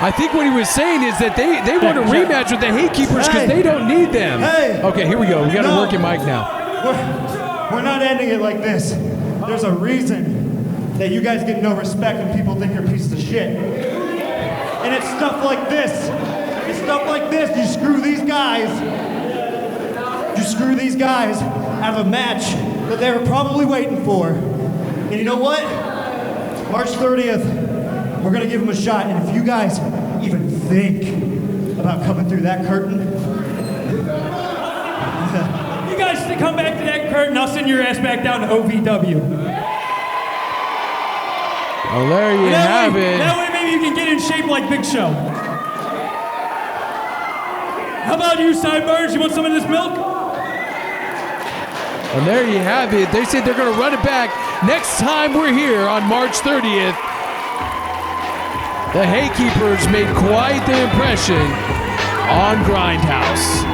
I think what he was saying is that they want a rematch with the Hatekeepers because they don't need them. Hey. Okay, here we go. We got a working mic now. We're not ending it like this. There's a reason that you guys get no respect and people think you're pieces of shit. And it's stuff like this. It's stuff like this. You screw these guys. You screw these guys out of a match that they were probably waiting for. And you know what? March 30th. We're gonna give them a shot, and if you guys even think about coming through that curtain, You guys come back to that curtain, I'll send your ass back down to OVW. Well, there you have it. That way maybe you can get in shape like Big Show. How about you, Sideburns? You want some of this milk? And there you have it. They said they're going to run it back next time we're here on March 30th. The Hatekeepers made quite the impression on Grindhouse.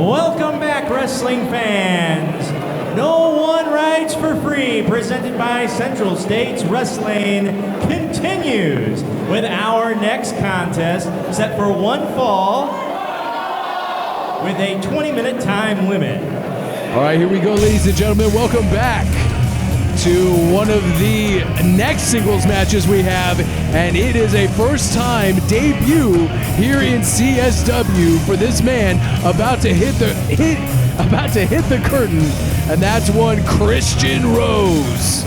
welcome back, wrestling fans. No One Rides for Free, presented by Central States Wrestling, continues with our next contest set for one fall with a 20-minute time limit. All right, here we go, ladies and gentlemen. Welcome back to one of the next singles matches we have, and it is a first-time debut here in CSW for this man about to hit the curtain, and that's one Christian Rose.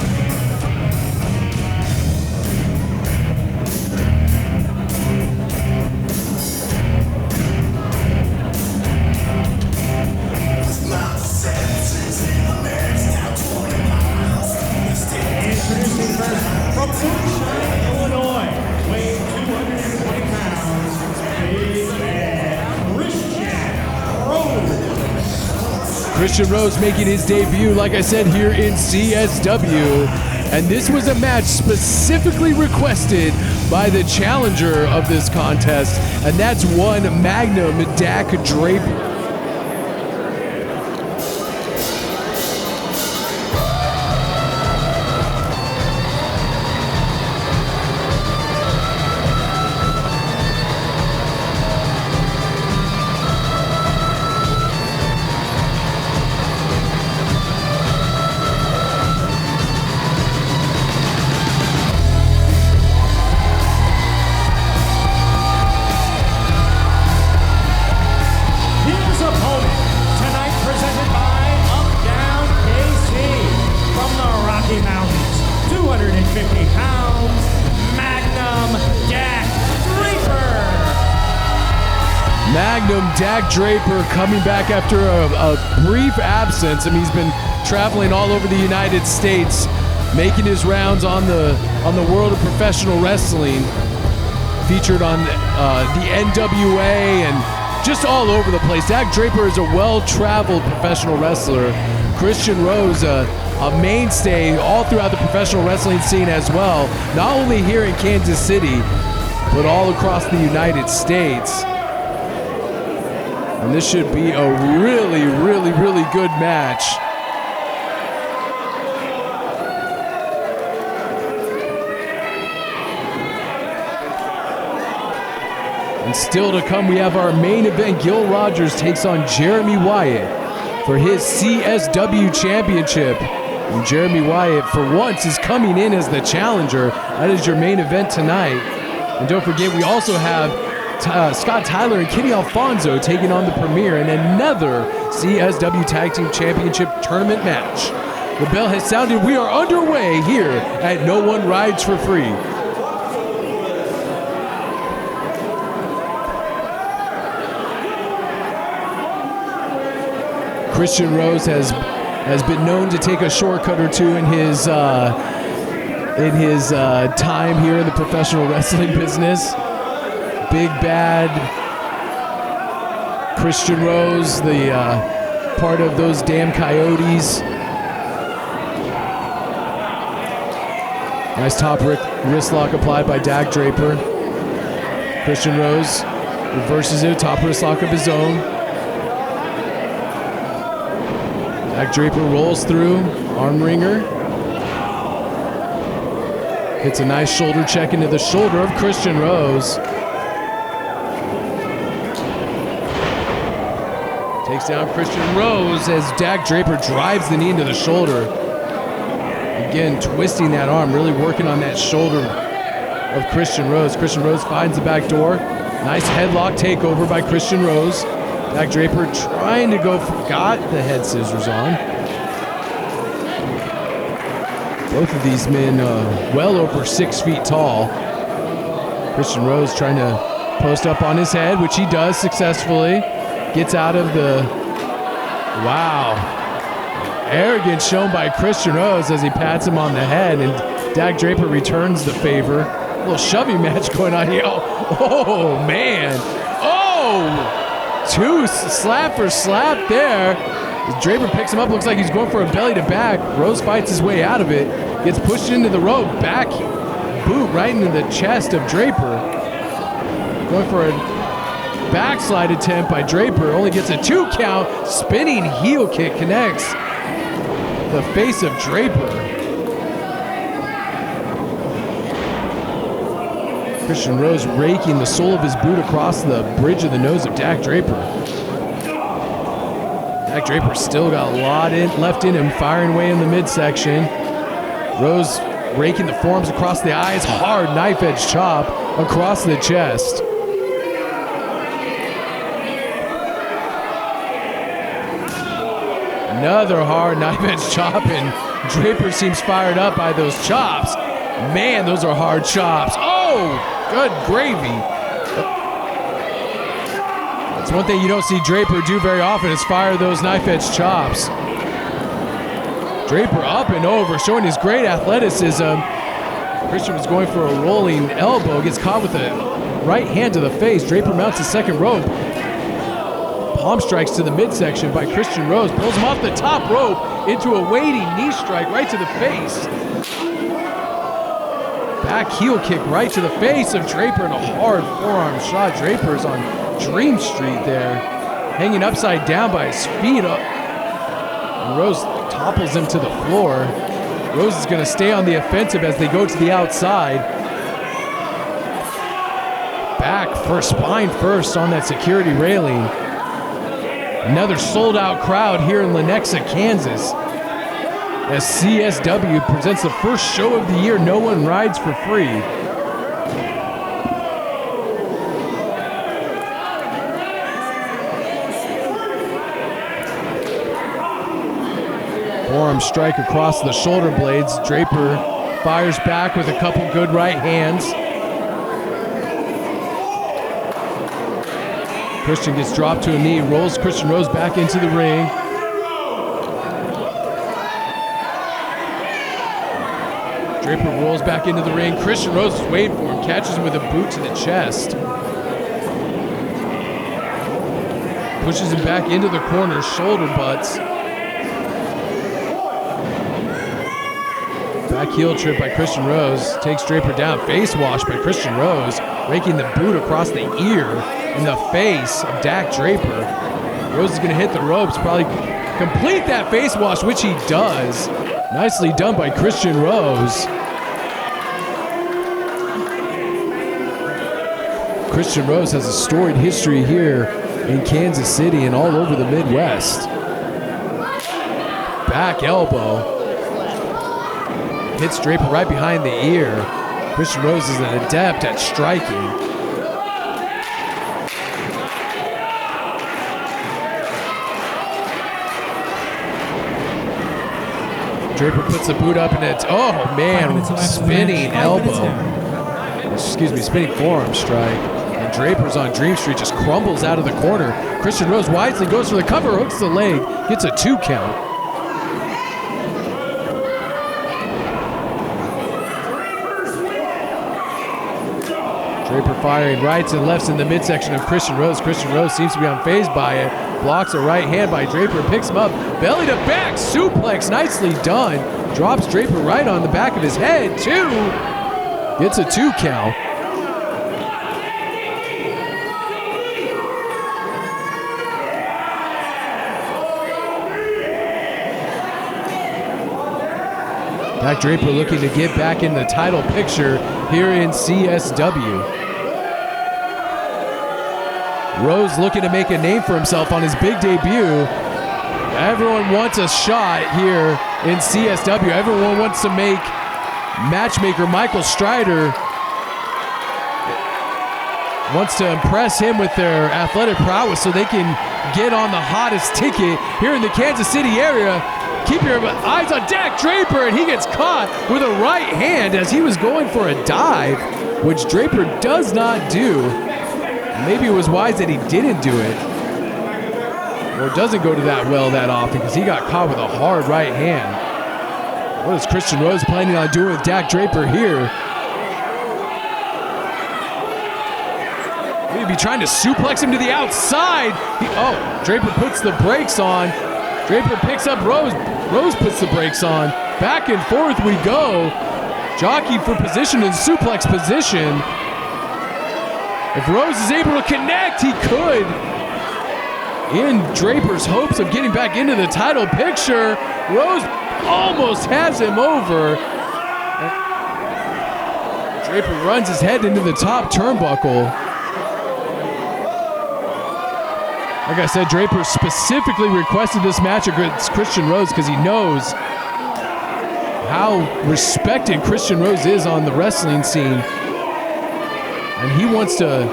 Christian Rose making his debut, like I said, here in CSW. And this was a match specifically requested by the challenger of this contest, and that's one Magnum Dak Draper. Dak Draper coming back after a brief absence. I mean, he's been traveling all over the United States, making his rounds on the world of professional wrestling. Featured on the NWA and just all over the place. Dak Draper is a well-traveled professional wrestler. Christian Rose, a mainstay all throughout the professional wrestling scene as well, not only here in Kansas City, but all across the United States. And this should be a really, really, really good match. And still to come, we have our main event. Gil Rodgers takes on Jeremy Wyatt for his CSW championship. And Jeremy Wyatt, for once, is coming in as the challenger. That is your main event tonight. And don't forget, we also have Scott Tyler and Kenny Alfonso taking on the Premier in another CSW Tag Team Championship tournament match. The bell has sounded. We are underway here at No One Rides for Free. Christian Rose has been known to take a shortcut or two in his time here in the professional wrestling business. Big bad Christian Rose, the part of those damn Coyotes. Nice top wrist lock applied by Dak Draper. Christian Rose reverses it, top wrist lock of his own. Dak Draper rolls through, arm wringer. Hits a nice shoulder check into the shoulder of Christian Rose. Takes down Christian Rose as Dak Draper drives the knee into the shoulder. Again, twisting that arm, really working on that shoulder of Christian Rose. Christian Rose finds the back door. Nice headlock takeover by Christian Rose. Dak Draper trying to go, got the head scissors on. Both of these men well over 6 feet tall. Christian Rose trying to post up on his head, which he does successfully. Gets out of the, wow. Arrogance shown by Christian Rose as he pats him on the head, and Dak Draper returns the favor. A little shoving match going on here. Oh man. Oh! Two slap for slap there. Draper picks him up, looks like he's going for a belly to back. Rose fights his way out of it, gets pushed into the rope, back boot right into the chest of Draper. Going for a backslide attempt by Draper, only gets a 2 count. Spinning heel kick connects the face of Draper. Christian Rose raking the sole of his boot across the bridge of the nose of Dak Draper. Dak Draper still got a lot left in him, firing away in the midsection. Rose raking the forearms across the eyes, hard knife edge chop across the chest. Another hard knife edge chop, and Draper seems fired up by those chops. Man, those are hard chops. Oh, good gravy. That's one thing you don't see Draper do very often, is fire those knife edge chops. Draper up and over, showing his great athleticism. Christian was going for a rolling elbow, gets caught with a right hand to the face. Draper mounts the second rope. Palm strikes to the midsection by Christian Rose, pulls him off the top rope into a waiting knee strike right to the face. Back heel kick right to the face of Draper and a hard forearm shot. Draper's on Dream Street there, hanging upside down by his feet. And Rose topples him to the floor. Rose is going to stay on the offensive as they go to the outside. Back for spine first on that security railing. Another sold-out crowd here in Lenexa, Kansas, as CSW presents the first show of the year, No One Rides for Free. Forearm strike across the shoulder blades. Draper fires back with a couple good right hands. Christian gets dropped to a knee, rolls Christian Rose back into the ring. Draper rolls back into the ring. Christian Rose is waiting for him, catches him with a boot to the chest. pushes him back into the corner, shoulder butts. Back heel trip by Christian Rose. Takes Draper down. Face wash by Christian Rose. Raking the boot across the ear in the face of Dak Draper. Rose is going to hit the ropes. Probably complete that face wash, which he does. Nicely done by Christian Rose. Christian Rose has a storied history here in Kansas City and all over the Midwest. Back elbow. Hits Draper right behind the ear. Christian Rose is an adept at striking. Draper puts the boot up and it's, oh man, spinning elbow. Excuse me, spinning forearm strike. And Draper's on Dream Street, just crumbles out of the corner. Christian Rose wisely goes for the cover, hooks the leg, gets a 2 count. Draper firing rights and lefts in the midsection of Christian Rose. Christian Rose seems to be unfazed by it. Blocks a right hand by Draper, picks him up. Belly to back, suplex, nicely done. Drops Draper right on the back of his head, 2. Gets a 2 count. Dak Draper looking to get back in the title picture here in CSW. Rose looking to make a name for himself on his big debut. Everyone wants a shot here in CSW. Everyone wants to make matchmaker Michael Strider, wants to impress him with their athletic prowess so they can get on the hottest ticket here in the Kansas City area. Keep your eyes on Dak Draper, and he gets caught with a right hand as he was going for a dive, which Draper does not do. Maybe it was wise that he didn't do it, or doesn't go to that well that often, because he got caught with a hard right hand. What is Christian Rose planning on doing with Dak Draper here? Maybe trying to suplex him to the outside. Draper puts the brakes on. Draper picks up Rose. Rose puts the brakes on. Back and forth we go. Jockey for position in suplex position. If Rose is able to connect, he could. In Draper's hopes of getting back into the title picture, Rose almost has him over. Draper runs his head into the top turnbuckle. Like I said, Draper specifically requested this match against Christian Rose because he knows how respected Christian Rose is on the wrestling scene. And he wants to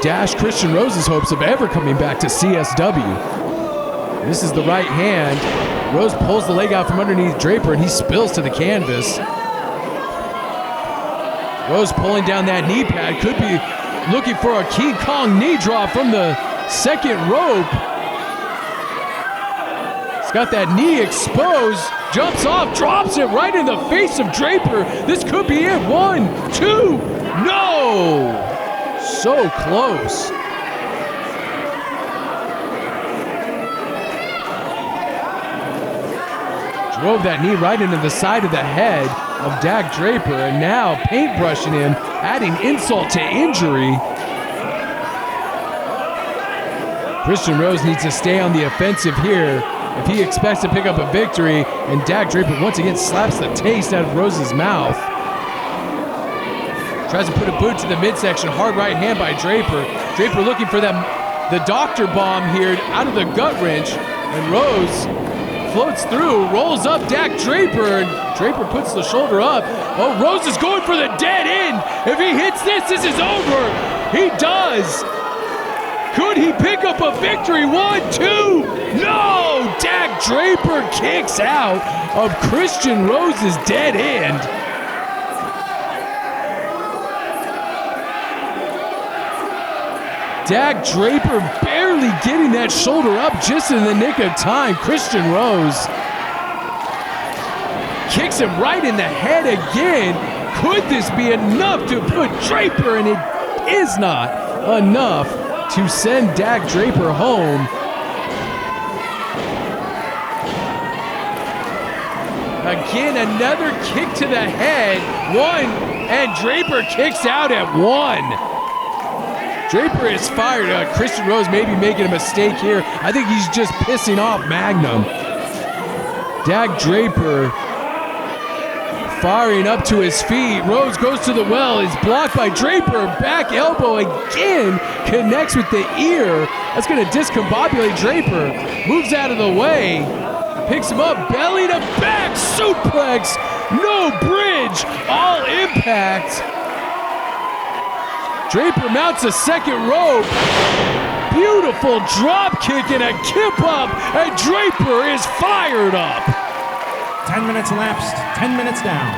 dash Christian Rose's hopes of ever coming back to CSW. This is the right hand. Rose pulls the leg out from underneath Draper and he spills to the canvas. Rose pulling down that knee pad, could be looking for a King Kong knee drop from the second rope. He's got that knee exposed, jumps off, drops it right in the face of Draper. This could be it. 1, 2, no! So close. Drove that knee right into the side of the head of Dak Draper, and now paintbrushing him, adding insult to injury. Christian Rose needs to stay on the offensive here if he expects to pick up a victory, and Dak Draper once again slaps the taste out of Rose's mouth. Tries to put a boot to the midsection, hard right hand by Draper. Draper looking for the doctor bomb here out of the gut wrench, and Rose floats through, rolls up Dak Draper, and Draper puts the shoulder up. Oh, Rose is going for the dead end. If he hits this, this is over. He does. Could he pick up a victory? 1, 2, no! Dak Draper kicks out of Christian Rose's dead end. Dak Draper barely getting that shoulder up just in the nick of time. Christian Rose kicks him right in the head again. Could this be enough to put Draper, and it is not enough to send Dak Draper home. Again, another kick to the head. One, and Draper kicks out at 1. Draper is fired. Christian Rose may be making a mistake here. I think he's just pissing off Magnum. Dak Draper firing up to his feet. Rose goes to the well, is blocked by Draper. Back elbow again, connects with the ear. That's gonna discombobulate Draper. Moves out of the way, picks him up, belly to back, suplex, no bridge, all impact. Draper mounts a second rope. Beautiful drop kick and a kip up, and Draper is fired up. 10 minutes elapsed, 10 minutes down.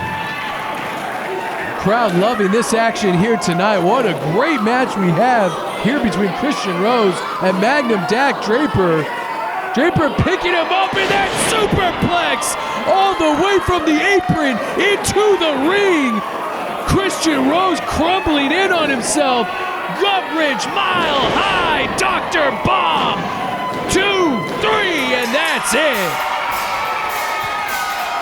Crowd loving this action here tonight. What a great match we have here between Christian Rose and Magnum Dak Draper. Draper picking him up in that superplex all the way from the apron into the ring. Christian Rose crumbling in on himself. Gut-wrench, mile high, Dr. Bomb. 2, 3, and that's it.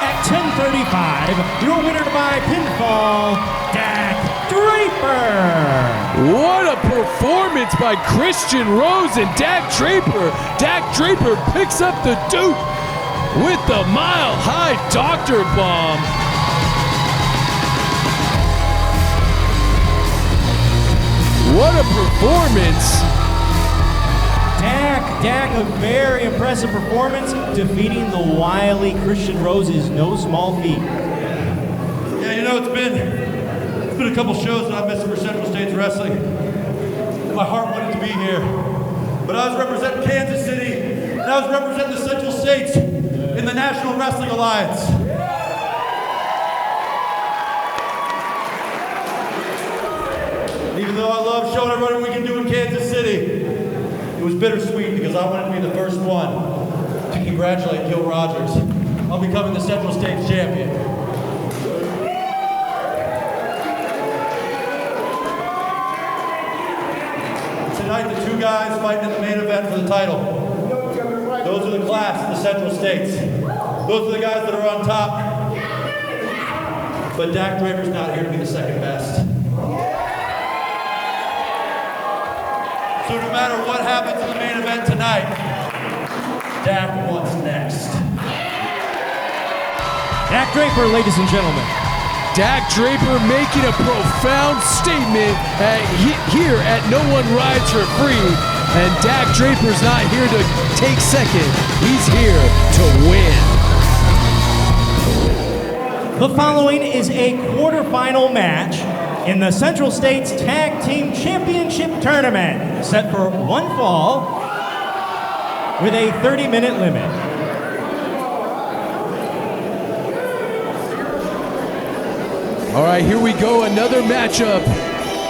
At 10:35, your winner by pinfall, Dak Draper. What a performance by Christian Rose and Dak Draper. Dak Draper picks up the Duke with the mile high Dr. Bomb. What a performance. Dak, a very impressive performance, defeating the wily Christian Rose is no small feat. Yeah, you know, it's been a couple shows that I've missed for Central States Wrestling. My heart wanted to be here. But I was representing Kansas City, and I was representing the Central States in the National Wrestling Alliance. Even though I love showing everybody what we can do in Kansas City, it was bittersweet because I wanted to be the first one to congratulate Gil Rodgers on becoming the Central States champion. Tonight, the two guys fighting in the main event for the title. Those are the class of the Central States. Those are the guys that are on top. But Dak Draper's not here to be the second best. So no matter what happens in the main event tonight, Dak wants next. Dak Draper, ladies and gentlemen. Dak Draper making a profound statement here at No One Rides for Free. And Dak Draper's not here to take second. He's here to win. The following is a quarterfinal match in the Central States Tag Team Championship Tournament, set for one fall with a 30-minute limit. All right, here we go, another matchup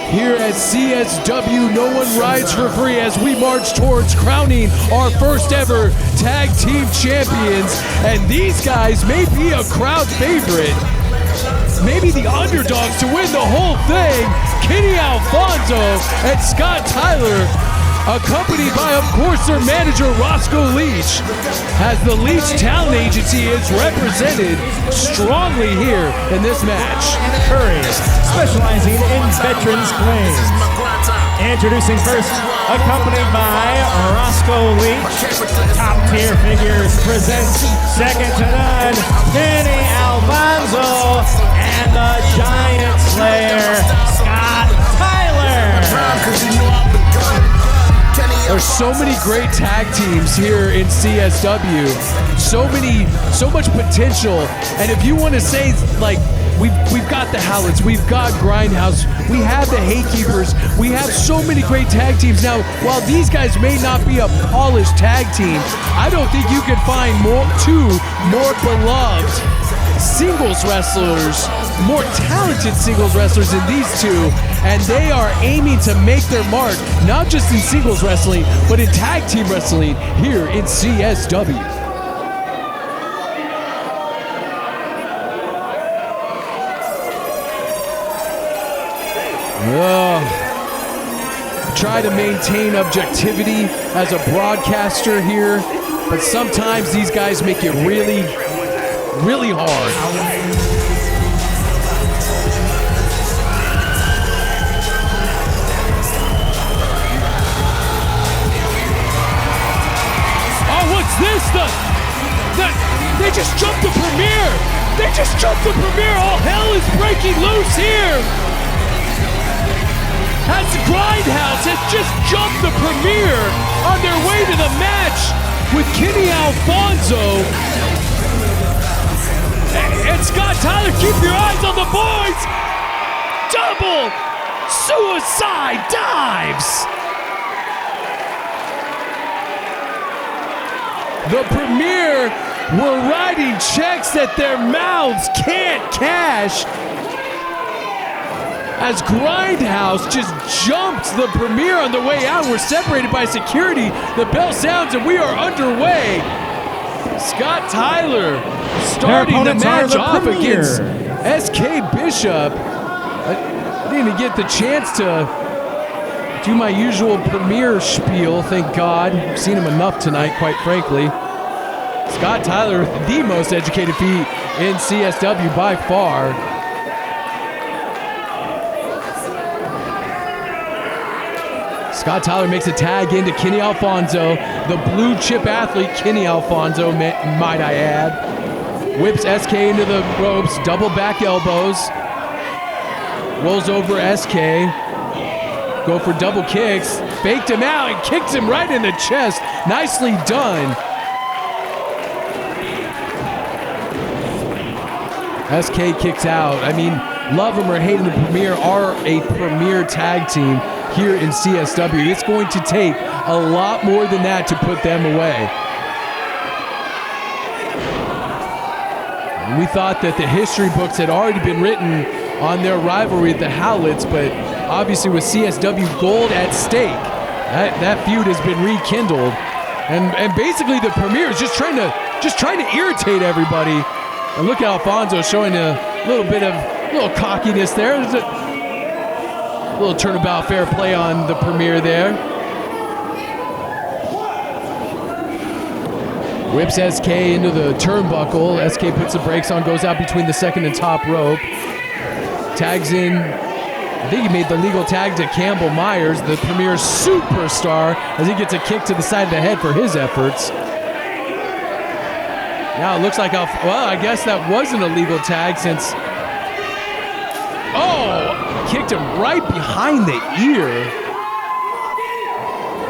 here at CSW No One Rides for Free as we march towards crowning our first ever tag team champions. And these guys may be a crowd favorite, maybe the underdogs to win the whole thing. Kenny Alfonso and Scott Tyler, accompanied by, of course, their manager, Roscoe Leech, as the Leech Talent Agency is represented strongly here in this match. Curry, specializing in veterans claims. Introducing first, accompanied by Roscoe Leech, Top Tier Figures presents second to none, Kenny Alfonso, and the Giant Slayer, Scott Tyler. There's so many great tag teams here in CSW. So much potential. And if you want to say, like, we've got the Howletts, we've got Grindhouse, we have the Hatekeepers, we have so many great tag teams. Now, while these guys may not be a polished tag team, I don't think you can find two more beloved singles wrestlers, more talented singles wrestlers than these two, and they are aiming to make their mark, not just in singles wrestling, but in tag team wrestling here in CSW. try to maintain objectivity as a broadcaster here, but sometimes these guys make it really, really hard. Oh, what's this? They just jumped the premiere! They just jumped the premiere! All hell is breaking loose here! As Grindhouse has just jumped the premiere on their way to the match with Kenny Alfonso. And Scott Tyler, keep your eyes on the boys! Double suicide dives! The Premier were writing checks that their mouths can't cash as Grindhouse just jumped the Premier on the way out. We're separated by security. The bell sounds and we are underway. Scott Tyler starting the match off against SK Bishop. I didn't even get the chance to do my usual Premier spiel, thank God. I've seen him enough tonight, quite frankly. Scott Tyler, the most educated feet in CSW by far. Scott Tyler makes a tag into Kenny Alfonso, the blue chip athlete Kenny Alfonso, might I add. Whips SK into the ropes, double back elbows. Rolls over SK. Go for double kicks. Faked him out and kicked him right in the chest. Nicely done. SK kicks out. I mean, love them or hate them, the Premier are a premier tag team here in CSW. It's going to take a lot more than that to put them away. And we thought that the history books had already been written on their rivalry at the Howletts, but obviously with CSW gold at stake, that feud has been rekindled. And basically the Premier is just trying to irritate everybody. And look at Alfonso showing a little bit of cockiness there. There's a little turnabout fair play on the Premier there. Whips SK into the turnbuckle. SK puts the brakes on, goes out between the second and top rope. Tags in. I think he made the legal tag to Campbell Myers, the Premier superstar, as he gets a kick to the side of the head for his efforts. Now it looks like, well, I guess that wasn't a legal tag since, kicked him right behind the ear.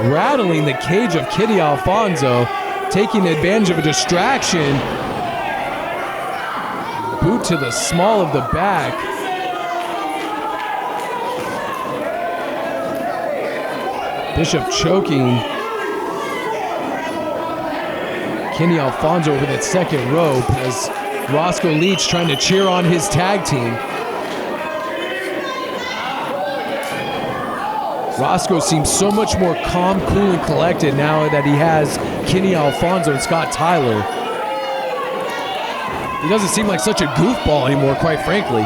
Rattling the cage of Kenny Alfonso, taking advantage of a distraction. Boot to the small of the back. Bishop choking Kenny Alfonso over that second rope as Roscoe Leech trying to cheer on his tag team. Roscoe seems so much more calm, cool, and collected now that he has Kenny Alfonso and Scott Tyler. He doesn't seem like such a goofball anymore, quite frankly.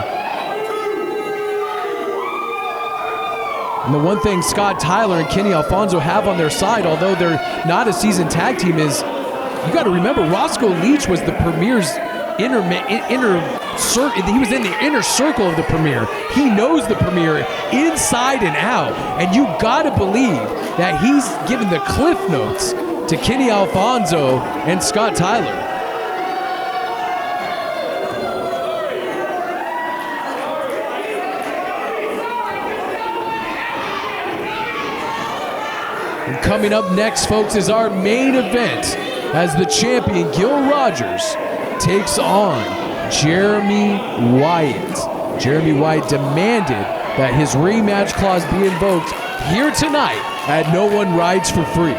And the one thing Scott Tyler and Kenny Alfonso have on their side, although they're not a seasoned tag team, is you got to remember Roscoe Leech was the Premier's he was in the inner circle of the Premier. He knows the Premier inside and out, and you got to believe that he's given the cliff notes to Kenny Alfonso and Scott Tyler. And coming up next, folks, is our main event as the champion Gil Rodgers takes on Jeremy Wyatt. Jeremy Wyatt demanded that his rematch clause be invoked here tonight at No One Rides for Free.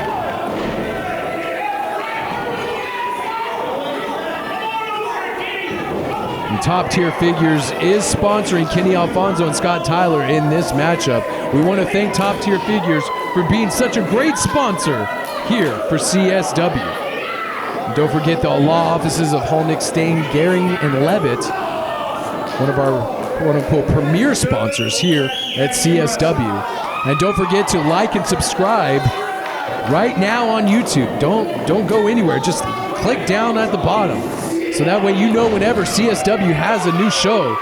And Top Tier Figures is sponsoring Kenny Alfonso and Scott Tyler in this matchup. We want to thank Top Tier Figures for being such a great sponsor here for CSW. And don't forget the law offices of Holnick, Stain, Gehring, and Levitt, one of our quote-unquote premier sponsors here at CSW. And don't forget to like and subscribe right now on YouTube. Don't go anywhere. Just click down at the bottom. So that way you know whenever CSW has a new show.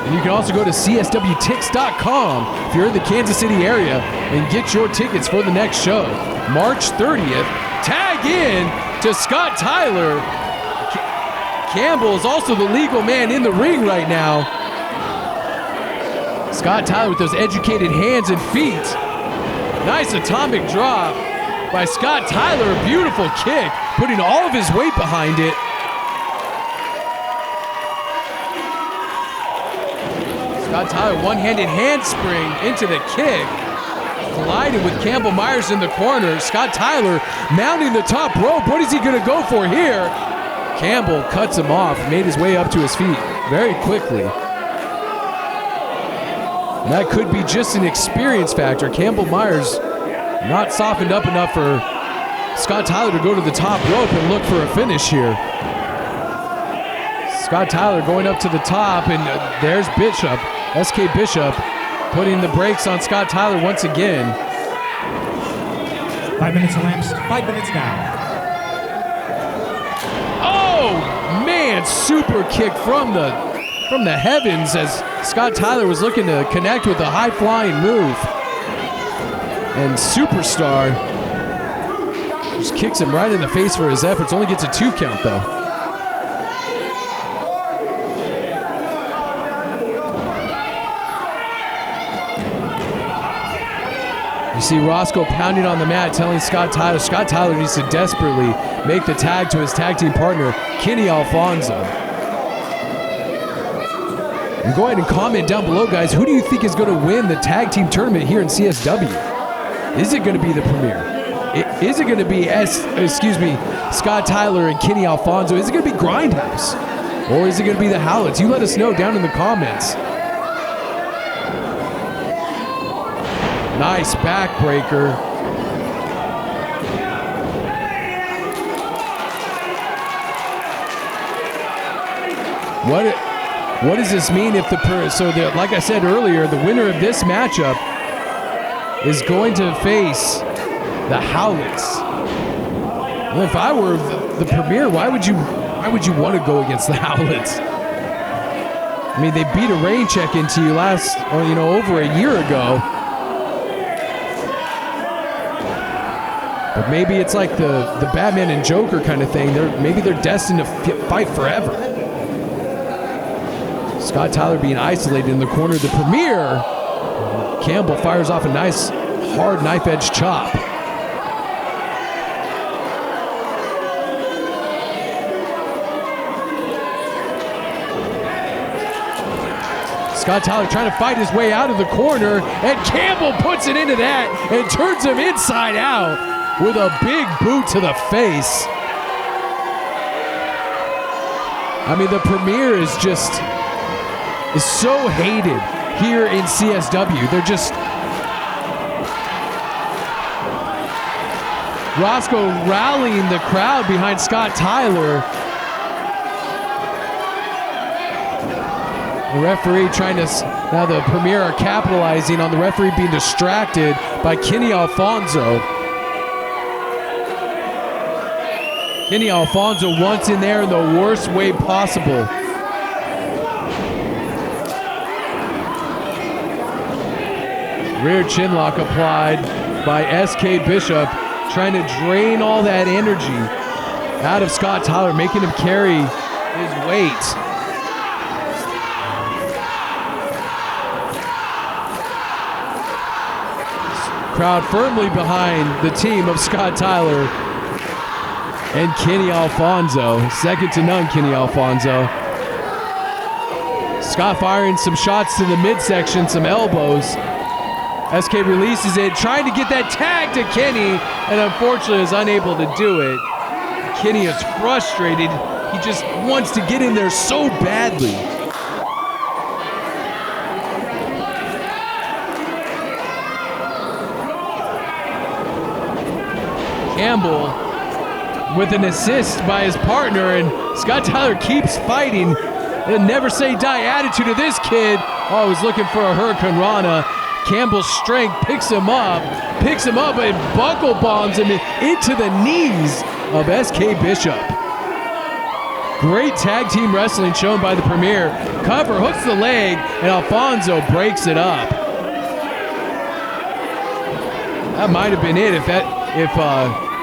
And you can also go to cswtix.com if you're in the Kansas City area and get your tickets for the next show. March 30th, tag in to Scott Tyler. Campbell is also the legal man in the ring right now. Scott Tyler with those educated hands and feet. Nice atomic drop by Scott Tyler. A beautiful kick, putting all of his weight behind it. Scott Tyler, one-handed handspring into the kick. Collided with Campbell Myers in the corner. Scott Tyler mounting the top rope. What is he going to go for here? Campbell cuts him off, made his way up to his feet very quickly. And that could be just an experience factor. Campbell Myers not softened up enough for Scott Tyler to go to the top rope and look for a finish here. Scott Tyler going up to the top, and there's Bishop, SK Bishop, putting the brakes on Scott Tyler once again. 5 minutes elapsed. 5 minutes now. Oh man, super kick from the heavens as Scott Tyler was looking to connect with a high-flying move. And Superstar just kicks him right in the face for his efforts. Only gets a 2 count though. You see Roscoe pounding on the mat, telling Scott Tyler needs to desperately make the tag to his tag team partner, Kenny Alfonso. And go ahead and comment down below, guys. Who do you think is going to win the tag team tournament here in CSW? Is it going to be the Premier? Is it going to be Scott Tyler and Kenny Alfonso? Is it going to be Grindhouse? Or is it going to be the Howletts? You let us know down in the comments. Nice backbreaker. What does this mean if like I said earlier, the winner of this matchup is going to face the Howletts. Well, if I were the Premier, why would you want to go against the Howletts? I mean, they beat a rain check into you over a year ago. But maybe it's like the Batman and Joker kind of thing. Maybe they're destined to fight forever. Scott Tyler being isolated in the corner of the Premier. Campbell fires off a nice, hard knife-edge chop. Scott Tyler trying to fight his way out of the corner, and Campbell puts it into that and turns him inside out with a big boot to the face. I mean, the Premier is so hated here in CSW. They're just... Roscoe rallying the crowd behind Scott Tyler. The referee trying to... Now the Premier are capitalizing on the referee being distracted by Kenny Alfonso. Kenny Alfonso once in there in the worst way possible. Rear chinlock applied by SK Bishop, trying to drain all that energy out of Scott Tyler, making him carry his weight. Crowd firmly behind the team of Scott Tyler and Kenny Alfonso. Second to none, Kenny Alfonso. Scott firing some shots to the midsection, some elbows. SK releases it, trying to get that tag to Kenny, and unfortunately is unable to do it. Kenny is frustrated. He just wants to get in there so badly. Campbell with an assist by his partner, and Scott Tyler keeps fighting. The never say die attitude of this kid. Oh, he's looking for a Hurricane Rana. Campbell's strength picks him up and buckle bombs him into the knees of SK Bishop. Great tag team wrestling shown by the Premier. Cover, hooks the leg, and Alfonso breaks it up. That might have been it if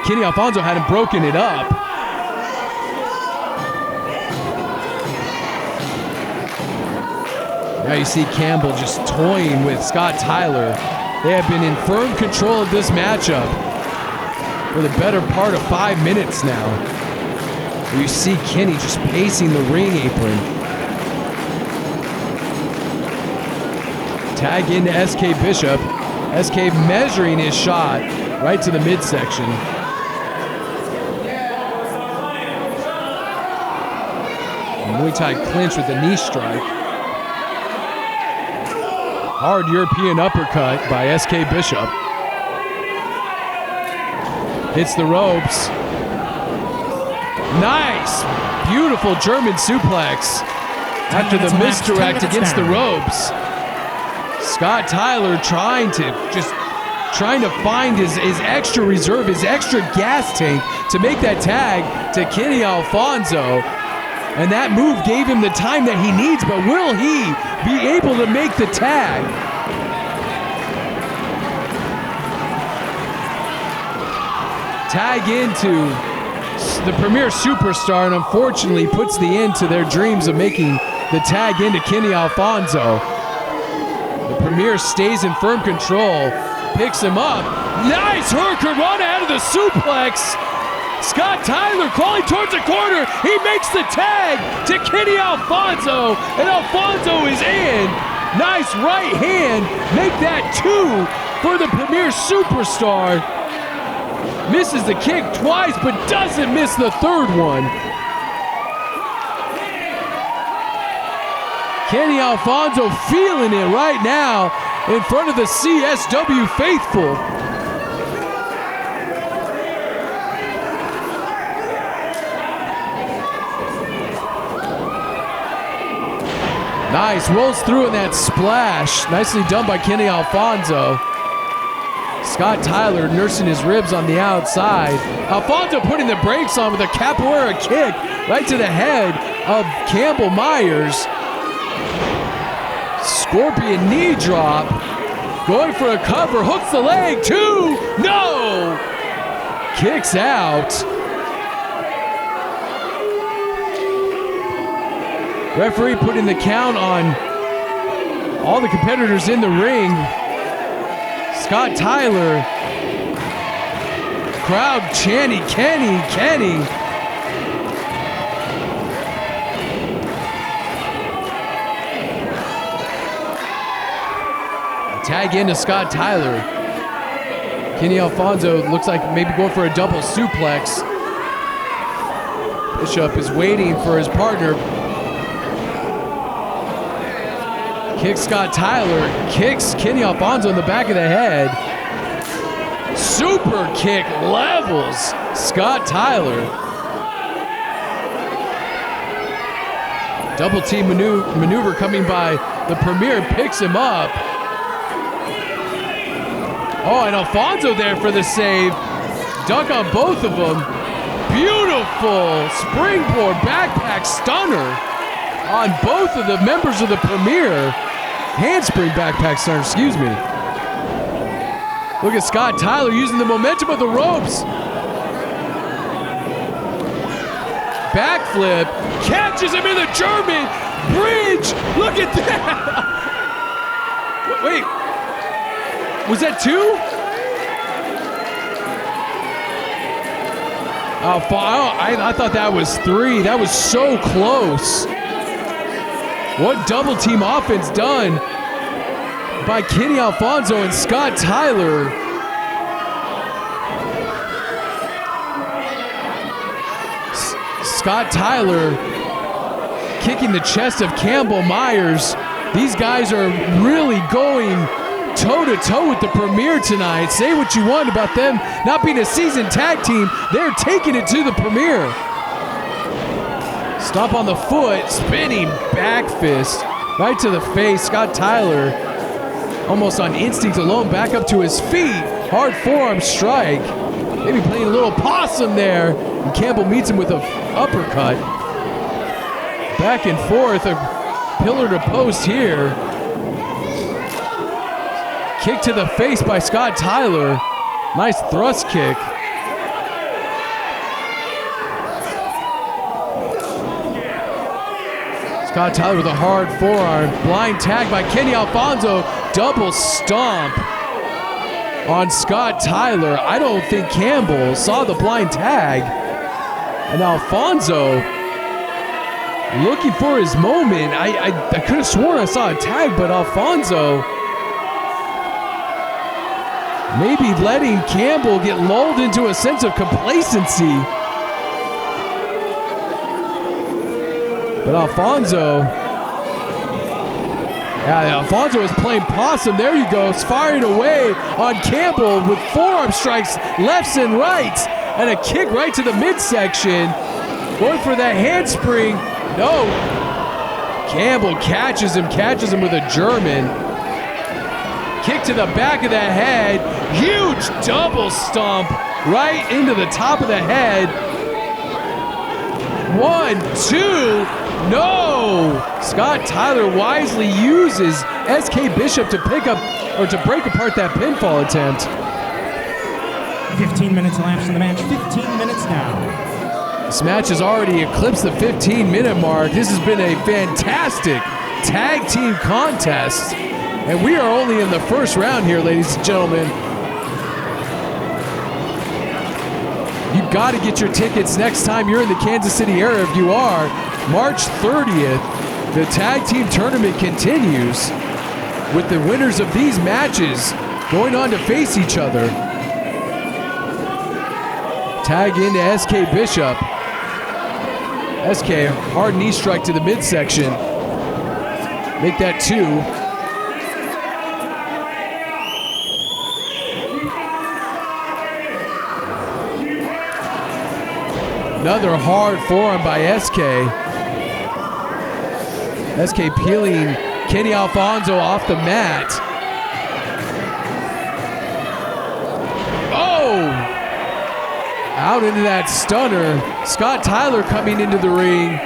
Kenny Alfonso hadn't broken it up. Now you see Campbell just toying with Scott Tyler. They have been in firm control of this matchup for the better part of 5 minutes now. You see Kenny just pacing the ring apron. Tag into SK Bishop. SK measuring his shot right to the midsection. Muay Thai clinch with the knee strike. Hard European uppercut by SK Bishop. Hits the ropes. Nice! Beautiful German suplex after the misdirect against the ropes. Scott Tyler trying to find his extra reserve, his extra gas tank to make that tag to Kenny Alfonso. And that move gave him the time that he needs, but will he be able to make the tag? Tag into the Premier Superstar, and unfortunately puts the end to their dreams of making the tag into Kenny Alfonso. The Premier stays in firm control, picks him up. Nice hurricane run out of the suplex. Scott Tyler crawling towards the corner. He makes the tag to Kenny Alfonso, and Alfonso is in. Nice right hand. Make that 2 for the Premier Superstar. Misses the kick twice, but doesn't miss the third one. Kenny Alfonso feeling it right now in front of the CSW faithful. Nice, rolls through in that splash. Nicely done by Kenny Alfonso. Scott Tyler nursing his ribs on the outside. Alfonso putting the brakes on with a capoeira kick right to the head of Campbell Myers. Scorpion knee drop. Going for a cover, hooks the leg, 2, no! Kicks out. Referee putting the count on all the competitors in the ring. Scott Tyler. Crowd chanting, Kenny, Kenny. Tag into Scott Tyler. Kenny Alfonso looks like maybe going for a double suplex. Bishop is waiting for his partner. Kicks Scott Tyler, kicks Kenny Alfonso in the back of the head. Super kick levels Scott Tyler. Double team maneuver coming by the Premier, picks him up. Oh, and Alfonso there for the save. Dunk on both of them. Beautiful springboard backpack stunner on both of the members of the Premier. Handspring backpack stunner, excuse me. Look at Scott Tyler using the momentum of the ropes. Backflip, catches him in the German bridge. Look at that. Wait, was that 2? I thought that was 3. That was so close. What double team offense done by Kenny Alfonso and Scott Tyler. Scott Tyler kicking the chest of Campbell Myers. These guys are really going toe-to-toe with the Premier tonight. Say what you want about them not being a seasoned tag team. They're taking it to the Premier. Stomp on the foot, spinning back fist right to the face. Scott Tyler almost on instinct alone, back up to his feet. Hard forearm strike. Maybe playing a little possum there. And Campbell meets him with an uppercut. Back and forth, a pillar to post here. Kick to the face by Scott Tyler. Nice thrust kick. Scott Tyler with a hard forearm. Blind tag by Kenny Alfonso. Double stomp on Scott Tyler. I don't think Campbell saw the blind tag. And Alfonso looking for his moment. I could have sworn I saw a tag, but Alfonso maybe letting Campbell get lulled into a sense of complacency. But Alfonso is playing possum. There he goes, firing away on Campbell with forearm strikes lefts and rights, and a kick right to the midsection. Going for that handspring. No. Campbell catches him with a German. Kick to the back of the head. Huge double stomp right into the top of the head. 1, 2. No! Scott Tyler wisely uses SK Bishop to pick up or to break apart that pinfall attempt. 15 minutes elapsed in the match. 15 minutes now. This match has already eclipsed the 15-minute mark. This has been a fantastic tag team contest. And we are only in the first round here, ladies and gentlemen. You got to get your tickets next time you're in the Kansas City area. If you are, March 30th, the tag team tournament continues with the winners of these matches going on to face each other. Tag into SK Bishop. SK, hard knee strike to the midsection. Make that 2. Another hard forearm by SK. SK peeling Kenny Alfonso off the mat. Oh! Out into that stunner. Scott Tyler coming into the ring.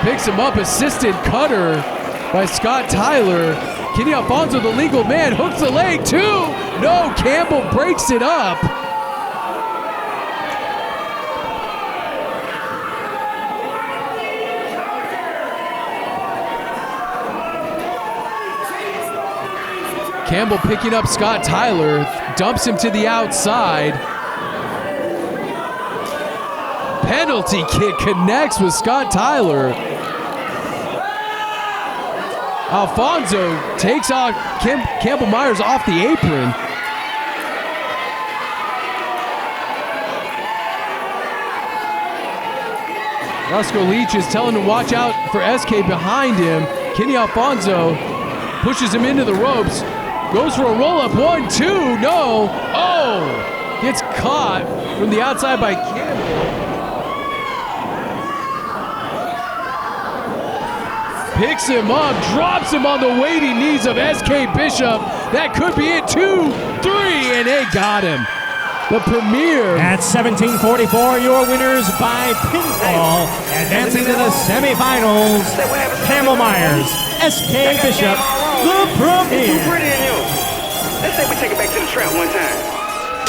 Picks him up, assisted cutter by Scott Tyler. Kenny Alfonso, the legal man, hooks the leg too. No, Campbell breaks it up. Campbell picking up Scott Tyler, dumps him to the outside. Penalty kick connects with Scott Tyler. Alfonso takes out Campbell Myers off the apron. Roscoe Leech is telling him to watch out for SK behind him. Kenny Alfonso pushes him into the ropes. Goes for a roll-up, 1, 2, no. Oh, gets caught from the outside by Campbell. Picks him up, drops him on the weighty knees of SK Bishop. That could be it, 2, 3, and they got him. The Premier. At 17:44, your winners by pinfall, advancing to the semifinals, Campbell Myers, SK Bishop, the Premier. Let's say we take it back to the trap one time.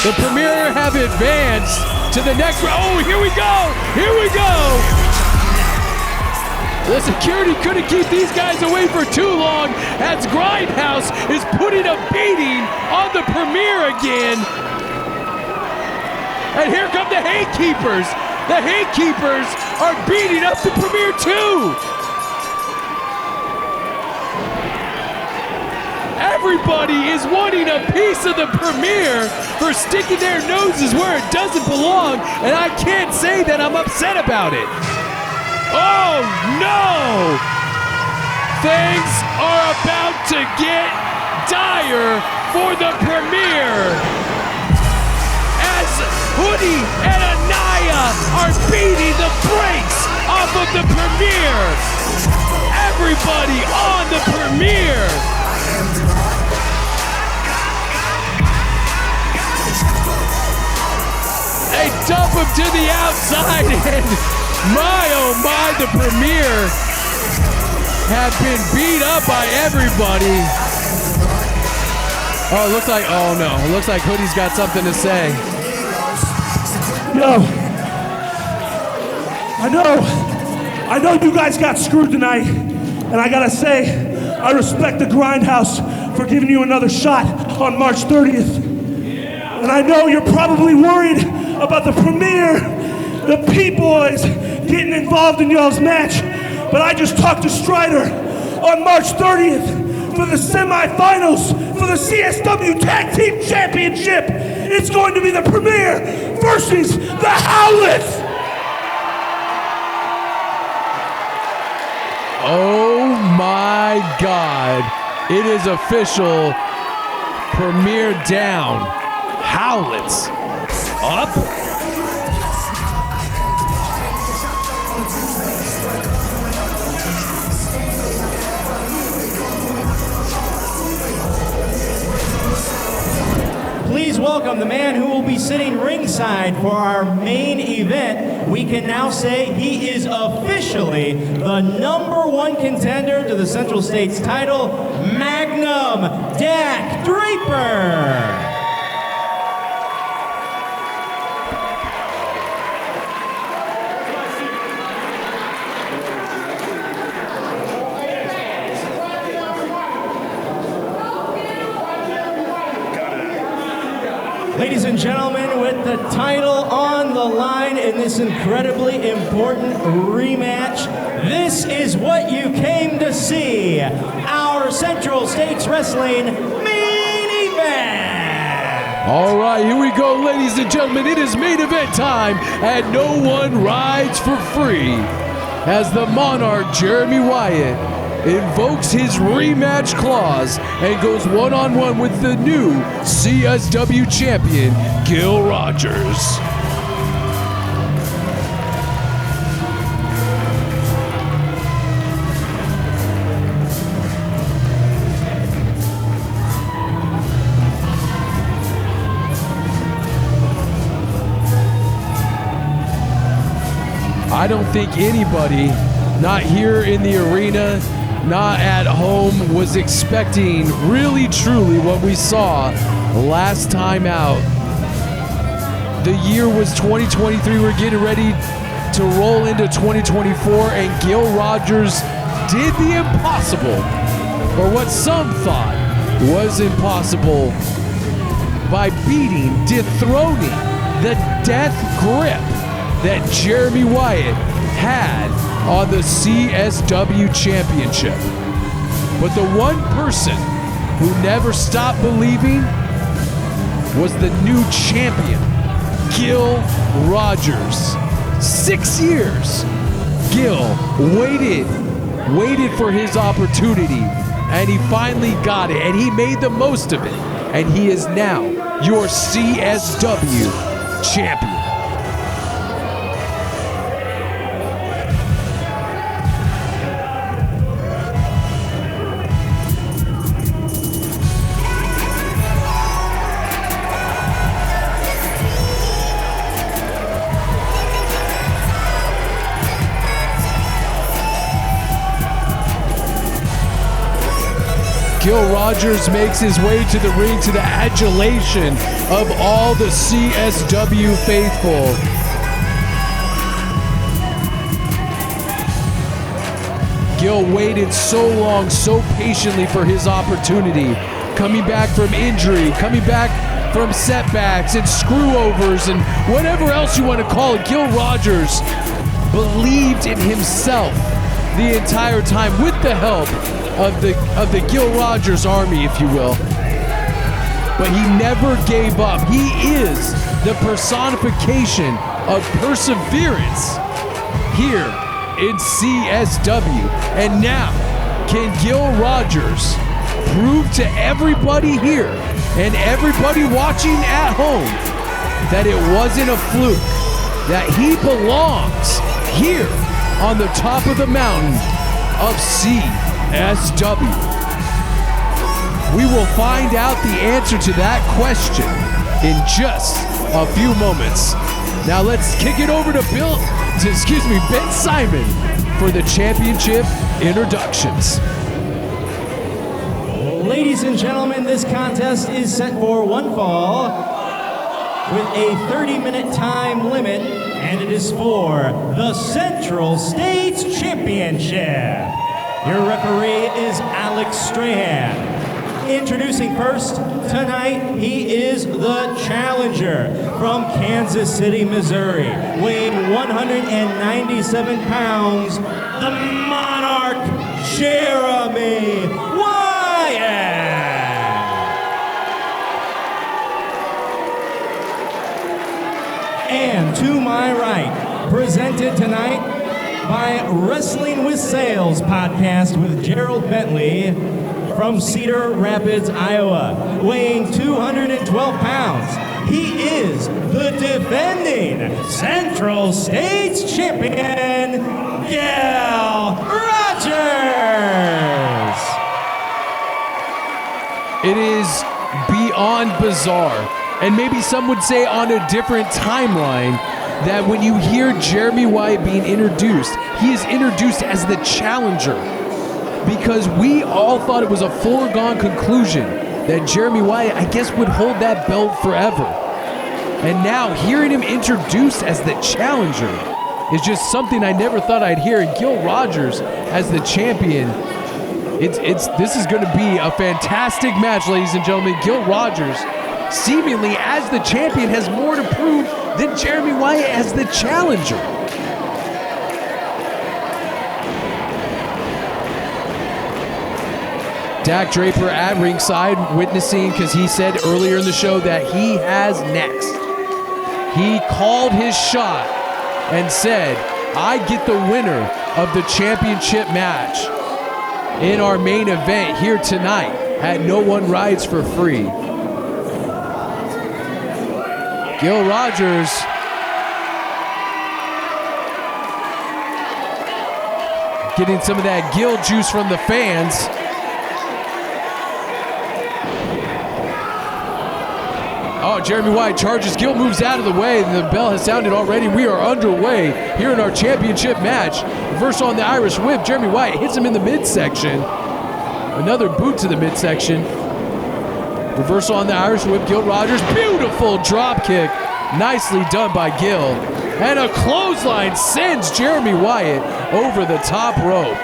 The Premier have advanced to the next round. Oh, here we go! Here we go! The security couldn't keep these guys away for too long as Grindhouse is putting a beating on the Premier again. And here come the Hatekeepers. The Hatekeepers are beating up the Premier too. Everybody is wanting a piece of the Premier for sticking their noses where it doesn't belong, and I can't say that I'm upset about it. Oh no! Things are about to get dire for the Premier as Hoodie and Anaya are beating the brakes off of the Premier. everybody on the premiere. They dump him to the outside, and my oh my, the premiere have been beat up by everybody. Oh, it looks like, oh no, it looks like Hoodie's got something to say. Yo, I know you guys got screwed tonight, and I gotta say, I respect the Grindhouse for giving you another shot on March 30th. And I know you're probably worried about the premiere, the P-Boys getting involved in y'all's match, but I just talked to Strider on March 30th for the semifinals for the CSW Tag Team Championship. It's going to be the premiere versus the Howletts. Oh my God. It is official. Premiere down. Howletts up. Please welcome the man who will be sitting ringside for our main event. We can now say he is officially the #1 contender to the Central States title, Magnum Dak Draper. Ladies and gentlemen, with the title on the line in this incredibly important rematch, this is what you came to see. Our Central States Wrestling main event. All right, here we go, ladies and gentlemen. It is main event time, and no one rides for free. As the Monarch, Jeremy Wyatt, invokes his rematch clause and goes one-on-one with the new CSW champion, Gil Rodgers. I don't think anybody, not here in the arena, not at home, was expecting really truly what we saw last time out. The year was 2023. We're getting ready to roll into 2024, and Gil Rodgers did the impossible, or what some thought was impossible, by beating, dethroning the death grip that Jeremy Wyatt had on the CSW Championship. But the one person who never stopped believing was the new champion, Gil Rodgers. 6 years, Gil waited for his opportunity, and he finally got it, and he made the most of it, and he is now your CSW champion. Gil Rodgers makes his way to the ring to the adulation of all the CSW faithful. Gil waited so long, so patiently for his opportunity, coming back from injury, coming back from setbacks and screw-overs and whatever else you want to call it. Gil Rodgers believed in himself the entire time, with the help of the Gil Rodgers army, if you will. But he never gave up. He is the personification of perseverance here in CSW. And now, can Gil Rodgers prove to everybody here and everybody watching at home that it wasn't a fluke, that he belongs here on the top of the mountain of CSW? We will find out the answer to that question in just a few moments. Now let's kick it over to Ben Simon for the championship introductions. Ladies and gentlemen, this contest is set for one fall with a 30-minute time limit, and it is for the Central States Championship. Your referee is Alex Strahan. Introducing first tonight, he is the challenger from Kansas City, Missouri, weighing 197 pounds, the Monarch, Jeremy Wyatt. And to my right, presented tonight by Wrestling with Sales podcast with Gerald Bentley, from Cedar Rapids, Iowa, weighing 212 pounds. He is the defending Central States Champion, Gil Rodgers. It is beyond bizarre, and maybe some would say on a different timeline, that when you hear Jeremy Wyatt being introduced, he is introduced as the challenger. Because we all thought it was a foregone conclusion that Jeremy Wyatt, I guess, would hold that belt forever. And now hearing him introduced as the challenger is just something I never thought I'd hear. And Gil Rodgers as the champion, this is going to be a fantastic match, ladies and gentlemen. Gil Rodgers, seemingly as the champion, has more to prove than Jeremy Wyatt as the challenger. Dak Draper at ringside witnessing, because he said earlier in the show that he has next. He called his shot and said, I get the winner of the championship match in our main event here tonight at No One Rides for Free. Gil Rodgers getting some of that Gil juice from the fans. Oh, Jeremy Wyatt charges. Gil moves out of the way. The bell has sounded already. We are underway here in our championship match. Reversal on the Irish Whip. Jeremy Wyatt hits him in the midsection. Another boot to the midsection. Reversal on the Irish Whip. Gil Rodgers. Beautiful drop kick. Nicely done by Gil. And a clothesline sends Jeremy Wyatt over the top rope.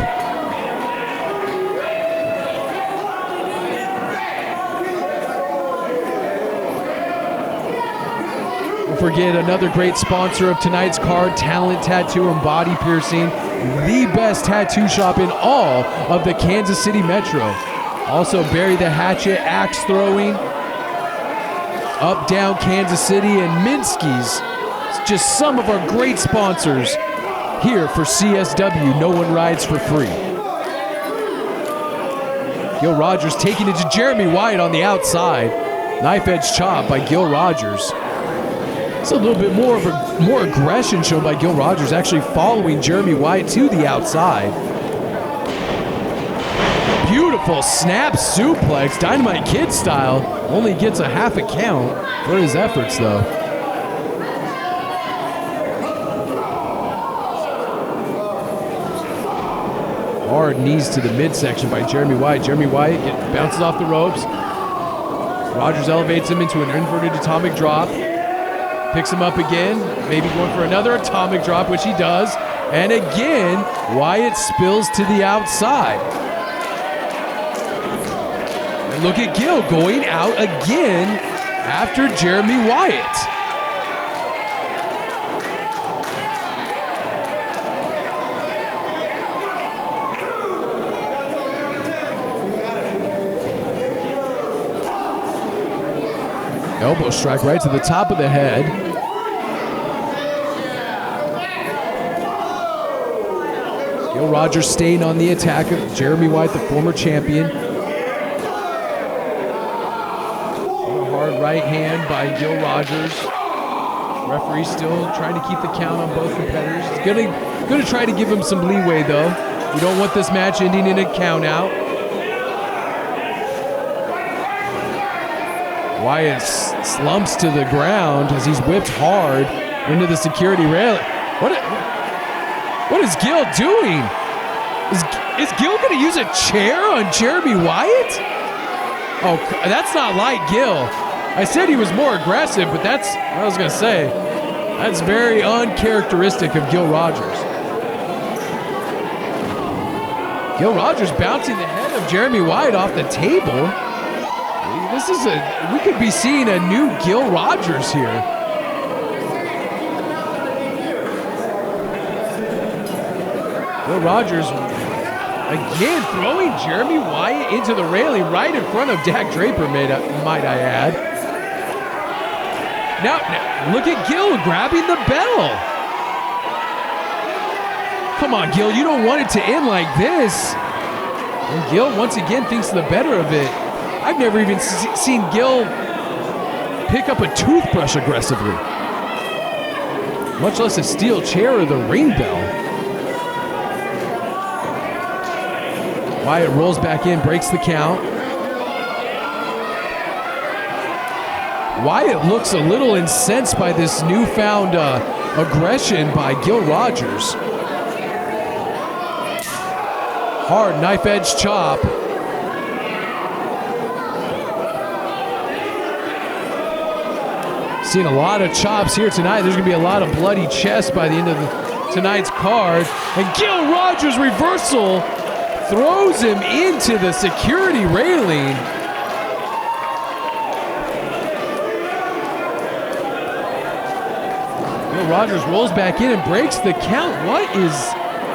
Forget another great sponsor of tonight's card, Talent Tattoo and Body Piercing, the best tattoo shop in all of the Kansas City Metro. Also Bury the Hatchet, Axe Throwing, Up Down Kansas City, and Minsky's. It's just some of our great sponsors here for CSW, No One Rides for Free. Gil Rodgers taking it to Jeremy Wyatt on the outside. Knife edge chop by Gil Rodgers. It's a little bit more aggression shown by Gil Rodgers, actually following Jeremy Wyatt to the outside. Beautiful snap suplex, Dynamite Kid style. Only gets a half a count for his efforts, though. Hard knees to the midsection by Jeremy Wyatt. Jeremy Wyatt bounces off the ropes. Rodgers elevates him into an inverted atomic drop. Picks him up again, maybe going for another atomic drop, which he does. And again, Wyatt spills to the outside. And look at Gil going out again after Jeremy Wyatt. Elbow strike right to the top of the head. Gil Rodgers staying on the attack of Jeremy Wyatt, the former champion. A hard right hand by Gil Rodgers. Referee still trying to keep the count on both competitors. He's gonna try to give him some leeway though. You don't want this match ending in a count out. Wyatt slumps to the ground as he's whipped hard into the security rail. What is Gil doing? Is Gil going to use a chair on Jeremy Wyatt? Oh, that's not like Gil. I said he was more aggressive, but that's what I was going to say. That's very uncharacteristic of Gil Rodgers. Gil Rodgers bouncing the head of Jeremy Wyatt off the table. We could be seeing a new Gil Rodgers here. Gil Rodgers again throwing Jeremy Wyatt into the railing right in front of Draper, might I add. Now look at Gil grabbing the bell. Come on, Gil, you don't want it to end like this. And Gil once again thinks the better of it. I've never even seen Gil pick up a toothbrush aggressively, much less a steel chair or the ring bell. Wyatt rolls back in, breaks the count. Wyatt looks a little incensed by this newfound aggression by Gil Rodgers. Hard knife edge chop. Seen a lot of chops here tonight. There's going to be a lot of bloody chests by the end of tonight's card. And Gil Rodgers' reversal throws him into the security railing. Gil Rodgers rolls back in and breaks the count. What is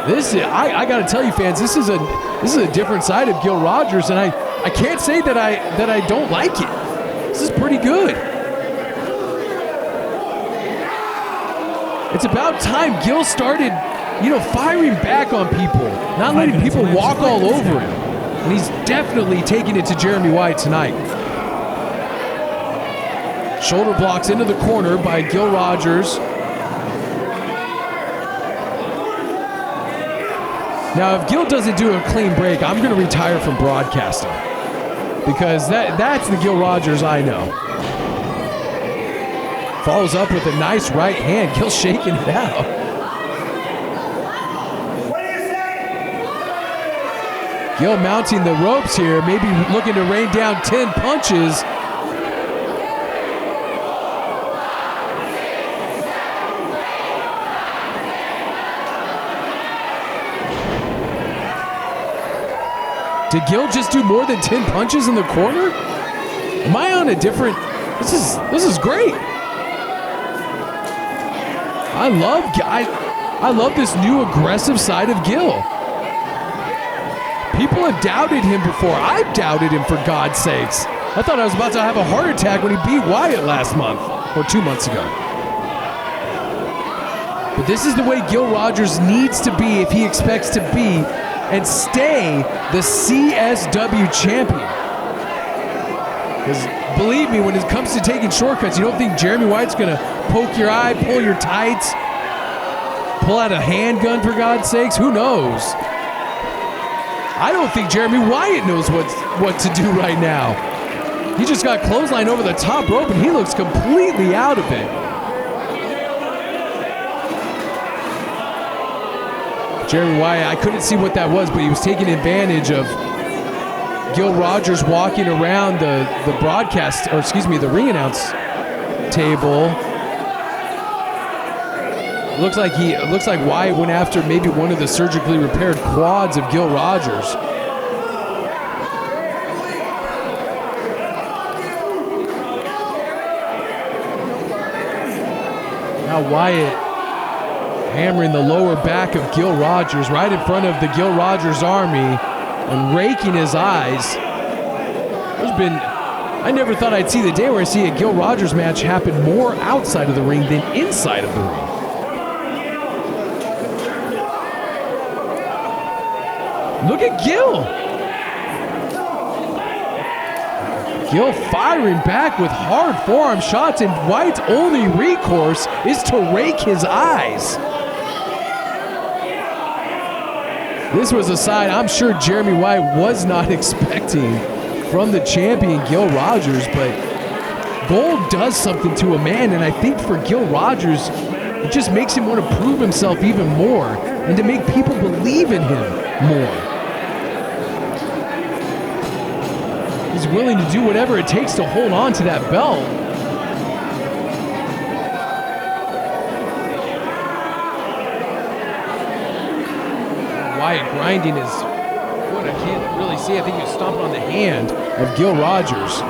this? I got to tell you, fans, this is a different side of Gil Rodgers, and I can't say that I don't like it. This is pretty good. It's about time Gil started, firing back on people, not letting people walk all over him. And he's definitely taking it to Jeremy Wyatt tonight. Shoulder blocks into the corner by Gil Rodgers. Now, if Gil doesn't do a clean break, I'm going to retire from broadcasting, because that's the Gil Rodgers I know. Follows up with a nice right hand. Gil shaking it out. What do you say? Gil mounting the ropes here, maybe looking to rain down 10 punches. Did Gil just do more than 10 punches in the corner? Am I on a different... This is great. I love this new aggressive side of Gil. People have doubted him before. I've doubted him, for God's sakes. I thought I was about to have a heart attack when he beat Wyatt last month, or 2 months ago. But this is the way Gil Rodgers needs to be if he expects to be and stay the CSW champion. Because believe me, when it comes to taking shortcuts, you don't think Jeremy Wyatt's going to poke your eye, pull your tights, pull out a handgun, for God's sakes? Who knows? I don't think Jeremy Wyatt knows what to do right now. He just got clotheslined over the top rope and he looks completely out of it. Jeremy Wyatt, I couldn't see what that was, but he was taking advantage of Gil Rodgers walking around the broadcast, or excuse me, the ring announce table. It looks like Wyatt went after maybe one of the surgically repaired quads of Gil Rodgers. Now Wyatt hammering the lower back of Gil Rodgers right in front of the Gil Rodgers army and raking his eyes. I never thought I'd see the day where I see a Gil Rodgers match happen more outside of the ring than inside of the ring. Look at Gil. Gil firing back with hard forearm shots, and Wyatt's only recourse is to rake his eyes. This was a sign I'm sure Jeremy Wyatt was not expecting from the champion, Gil Rodgers, but gold does something to a man, and I think for Gil Rodgers, it just makes him want to prove himself even more and to make people believe in him more. He's willing to do whatever it takes to hold on to that belt. Wyatt grinding his foot. I can't really see. I think he was stomping on the hand of Gil Rodgers.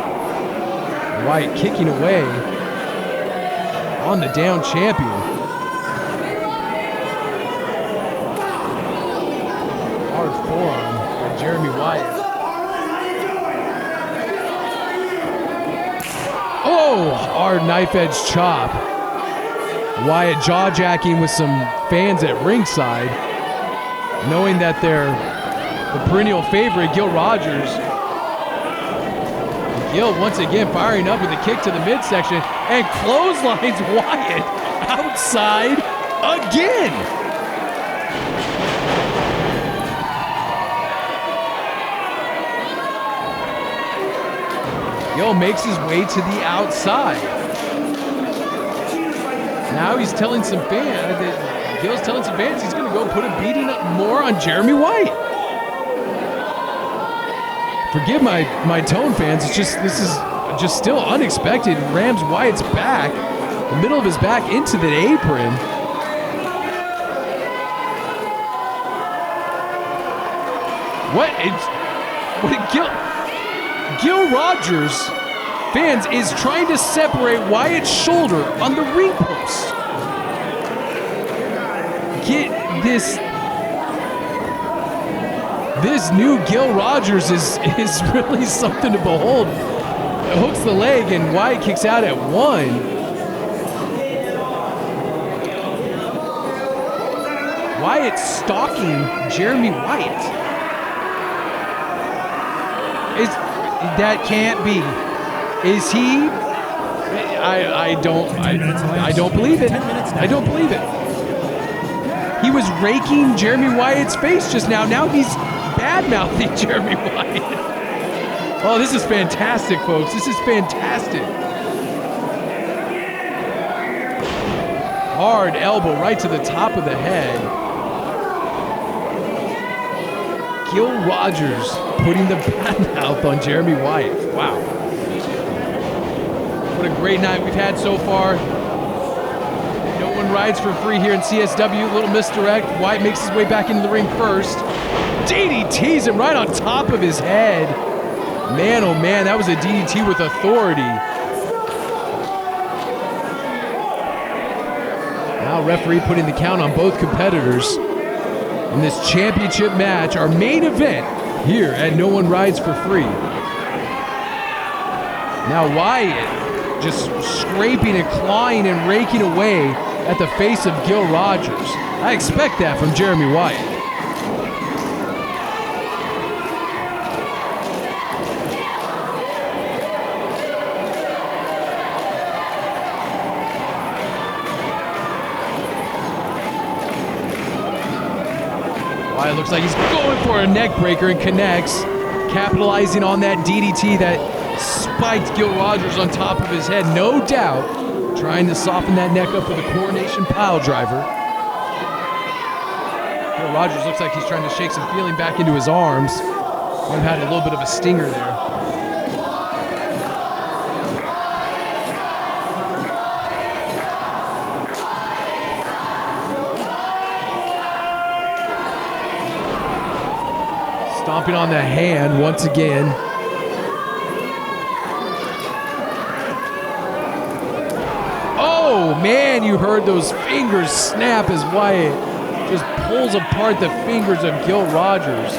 Wyatt kicking away on the down champion. Hard forearm by Jeremy Wyatt. Oh, hard knife edge chop. Wyatt jaw-jacking with some fans at ringside, knowing that they're the perennial favorite, Gil Rodgers. Gil once again firing up with a kick to the midsection and clotheslines Wyatt outside again. Gil makes his way to the outside. Now he's telling some fans, Gil's telling some fans he's going to go put a beating up more on Jeremy Wyatt. Forgive my tone, fans. This is just still unexpected. Rams Wyatt's back, the middle of his back into the apron. Gil Rodgers, fans, is trying to separate Wyatt's shoulder on the ring post. This new Gil Rodgers is really something to behold. It hooks the leg and Wyatt kicks out at one. Wyatt stalking Jeremy Wyatt. That can't be. Is he? I don't believe it. I don't believe it. He was raking Jeremy Wyatt's face just now. Now he's bad-mouthing Jeremy Wyatt. Oh, this is fantastic, folks. This is fantastic. Hard elbow right to the top of the head. Gil Rodgers putting the bad mouth on Jeremy Wyatt. Wow. What a great night we've had so far. No one rides for free here in CSW. Little misdirect. Wyatt makes his way back into the ring first. DDTs him right on top of his head. Man, oh man, that was a DDT with authority. Now referee putting the count on both competitors in this championship match, our main event here at No One Rides for Free. Now Wyatt just scraping and clawing and raking away at the face of Gil Rodgers. I expect that from Jeremy Wyatt. Wyatt looks like he's going for a neck breaker and connects, capitalizing on that DDT that spiked Gil Rodgers on top of his head, no doubt, trying to soften that neck up with a coronation pile driver. Gil Rodgers looks like he's trying to shake some feeling back into his arms. Might have had a little bit of a stinger there. Stomping on the hand once again. Oh man, you heard those fingers snap as Wyatt just pulls apart the fingers of Gil Rodgers.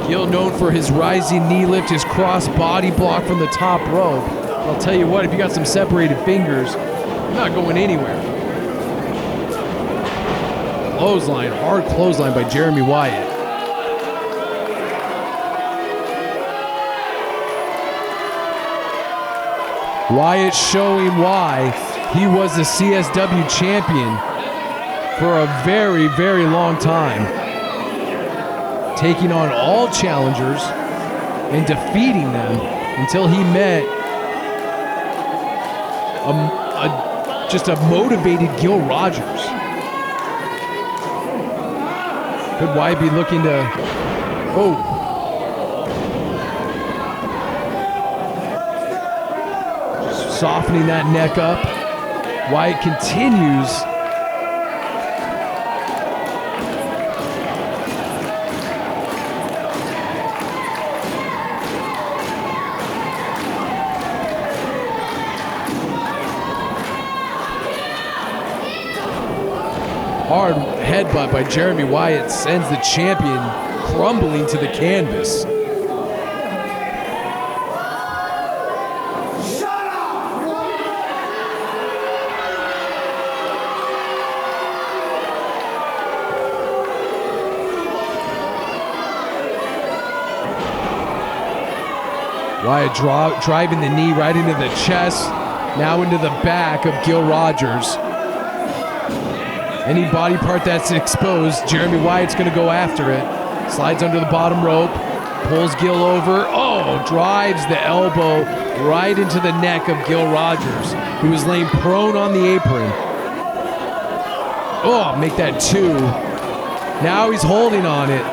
Gil known for his rising knee lift, his cross body block from the top rope. I'll tell you what, if you got some separated fingers, you're not going anywhere. Clothesline, hard clothesline by Jeremy Wyatt. Wyatt showing why He was the CSW champion for a very, very long time, taking on all challengers and defeating them until he met just a motivated Gil Rodgers. Could Wyatt be looking to... Just softening that neck up. Wyatt continues. Hard headbutt by Jeremy Wyatt sends the champion crumbling to the canvas. Wyatt driving the knee right into the chest, now into the back of Gil Rodgers. Any body part that's exposed, Jeremy Wyatt's going to go after it. Slides under the bottom rope, pulls Gil over. Drives the elbow right into the neck of Gil Rodgers, who was laying prone on the apron. Make that 2. Now he's holding on it.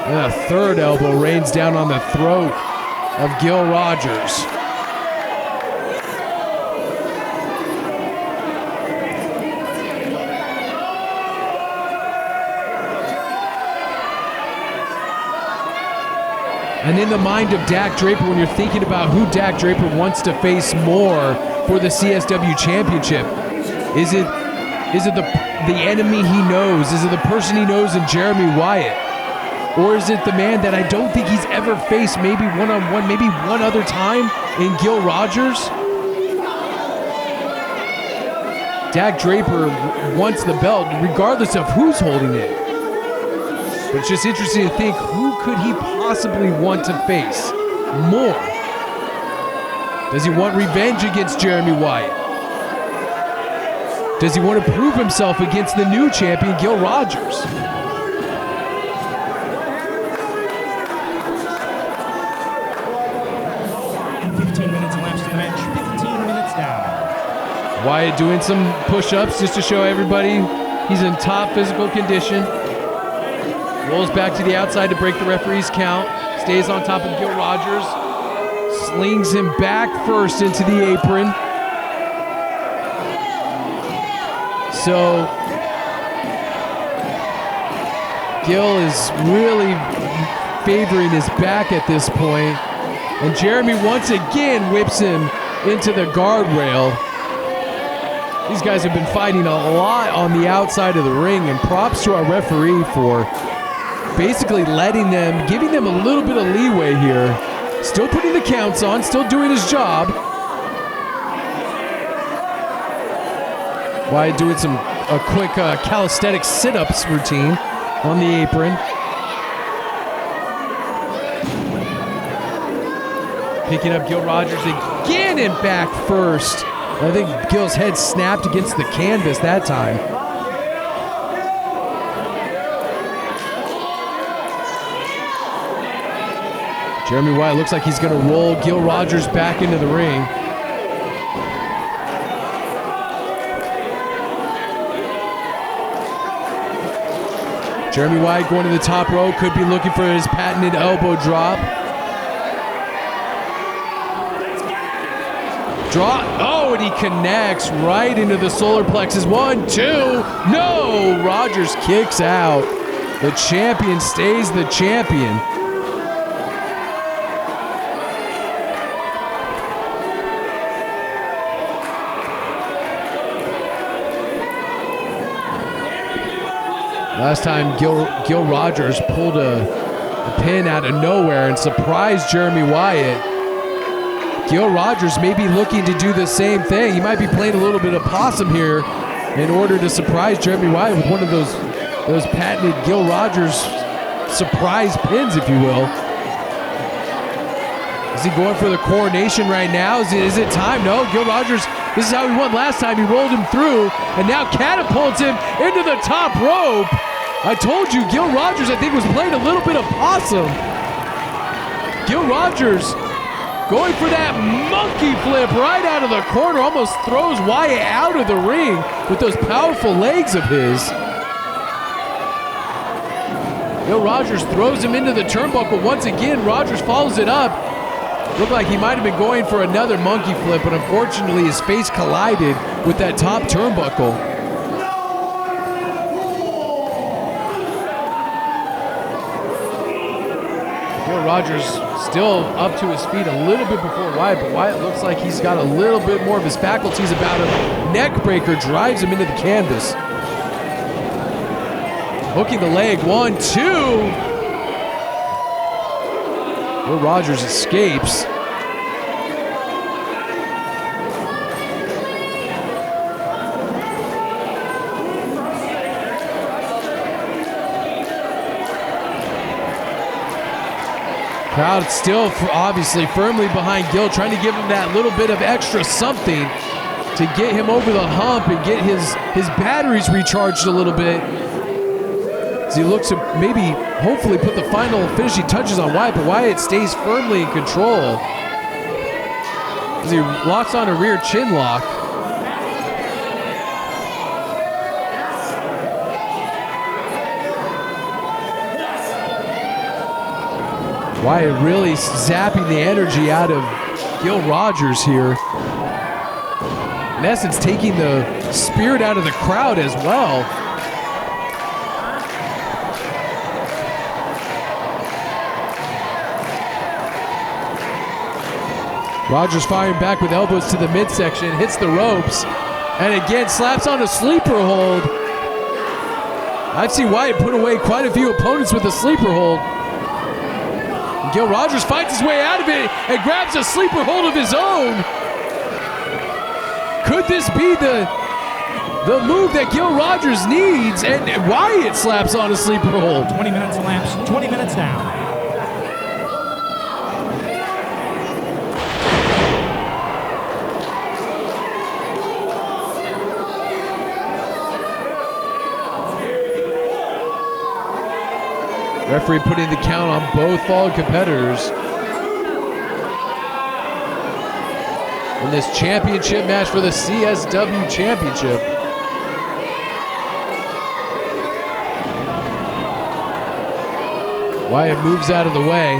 And a third elbow rains down on the throat of Gil Rodgers. And in the mind of Dak Draper, when you're thinking about who Dak Draper wants to face more for the CSW Championship, is it the enemy he knows? Is it the person he knows in Jeremy Wyatt? Or is it the man that I don't think he's ever faced, maybe one-on-one, maybe one other time, in Gil Rodgers? Dak Draper wants the belt regardless of who's holding it. But it's just interesting to think, who could he possibly want to face more? Does he want revenge against Jeremy Wyatt? Does he want to prove himself against the new champion, Gil Rodgers? 15 minutes elapsed in the match. 15 minutes down. Wyatt doing some push-ups just to show everybody he's in top physical condition. Rolls back to the outside to break the referee's count. Stays on top of Gil Rodgers. Slings him back first into the apron. So Gil is really favoring his back at this point. And Jeremy once again whips him into the guardrail. These guys have been fighting a lot on the outside of the ring, and props to our referee for basically letting them, giving them a little bit of leeway here. Still putting the counts on, still doing his job. Wyatt doing a quick calisthenics sit-ups routine on the apron. Picking up Gil Rodgers again and back first. I think Gil's head snapped against the canvas that time. Jeremy Wyatt looks like he's going to roll Gil Rodgers back into the ring. Jeremy Wyatt going to the top rope, could be looking for his patented elbow drop. And he connects right into the solar plexus. 1, 2, no! Rodgers kicks out. The champion stays the champion. Last time Gil Rodgers pulled a pin out of nowhere and surprised Jeremy Wyatt. Gil Rodgers may be looking to do the same thing. He might be playing a little bit of possum here in order to surprise Jeremy Wyatt with one of those patented Gil Rodgers surprise pins, if you will. Is he going for the coronation right now? Is it time? No, Gil Rodgers, this is how he won last time. He rolled him through and now catapults him into the top rope. I told you, Gil Rodgers, I think, was playing a little bit of possum. Gil Rodgers going for that monkey flip right out of the corner, almost throws Wyatt out of the ring with those powerful legs of his. Gil Rodgers throws him into the turnbuckle once again. Rodgers follows it up. Looked like he might have been going for another monkey flip, but unfortunately his face collided with that top turnbuckle. Gil Rodgers still up to his feet a little bit before Wyatt, but Wyatt looks like he's got a little bit more of his faculties about him. Neck breaker drives him into the canvas. Hooking the leg, 1, 2. Gil Rodgers escapes. Crowd still obviously firmly behind Gil, trying to give him that little bit of extra something to get him over the hump and get his batteries recharged a little bit. As he looks to maybe, hopefully, put the final finishing touches on Wyatt, but Wyatt stays firmly in control as he locks on a rear chin lock. Wyatt really zapping the energy out of Gil Rodgers here. In essence, taking the spirit out of the crowd as well. Rodgers firing back with elbows to the midsection, hits the ropes, and again slaps on a sleeper hold. I've seen Wyatt put away quite a few opponents with a sleeper hold. And Gil Rodgers fights his way out of it and grabs a sleeper hold of his own. Could this be the move that Gil Rodgers needs? And Wyatt slaps on a sleeper hold. 20 minutes elapsed, 20 minutes down. Referee putting the count on both fallen competitors in this championship match for the CSW Championship. Wyatt moves out of the way.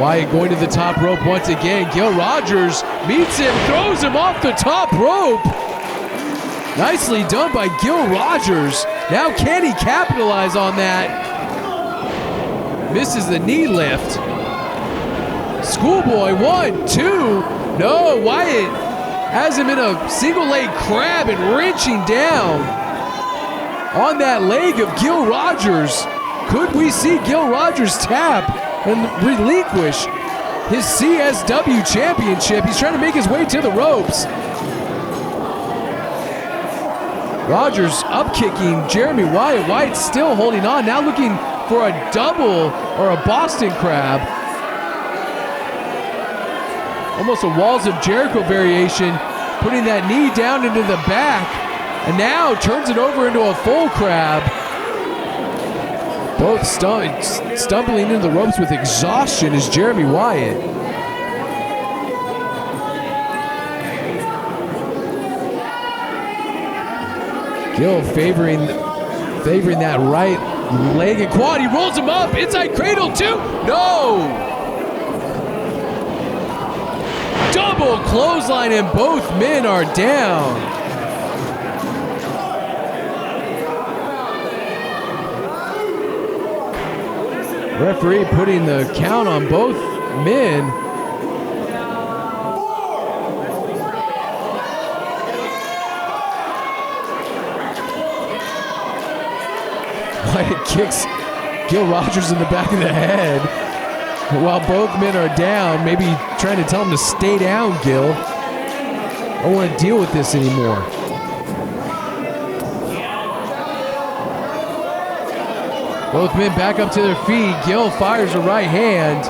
Wyatt going to the top rope once again. Gil Rodgers meets him, throws him off the top rope. Nicely done by Gil Rodgers. Now can he capitalize on that? Misses the knee lift. Schoolboy, 1, 2. No, Wyatt has him in a single leg crab and wrenching down on that leg of Gil Rodgers. Could we see Gil Rodgers tap and relinquish his CSW championship? He's trying to make his way to the ropes. Rodgers up-kicking Jeremy Wyatt. Wyatt still holding on, now looking for a double or a Boston Crab. Almost a Walls of Jericho variation, putting that knee down into the back, and now turns it over into a full crab. Both stumbling into the ropes with exhaustion is Jeremy Wyatt. Gil favoring that right leg and quad. He rolls him up, inside cradle too. No! Double clothesline and both men are down. Referee putting the count on both men. Wyatt kicks Gil Rodgers in the back of the head while both men are down, maybe trying to tell him to stay down, Gil. I don't want to deal with this anymore. Both men back up to their feet. Gil fires a right hand.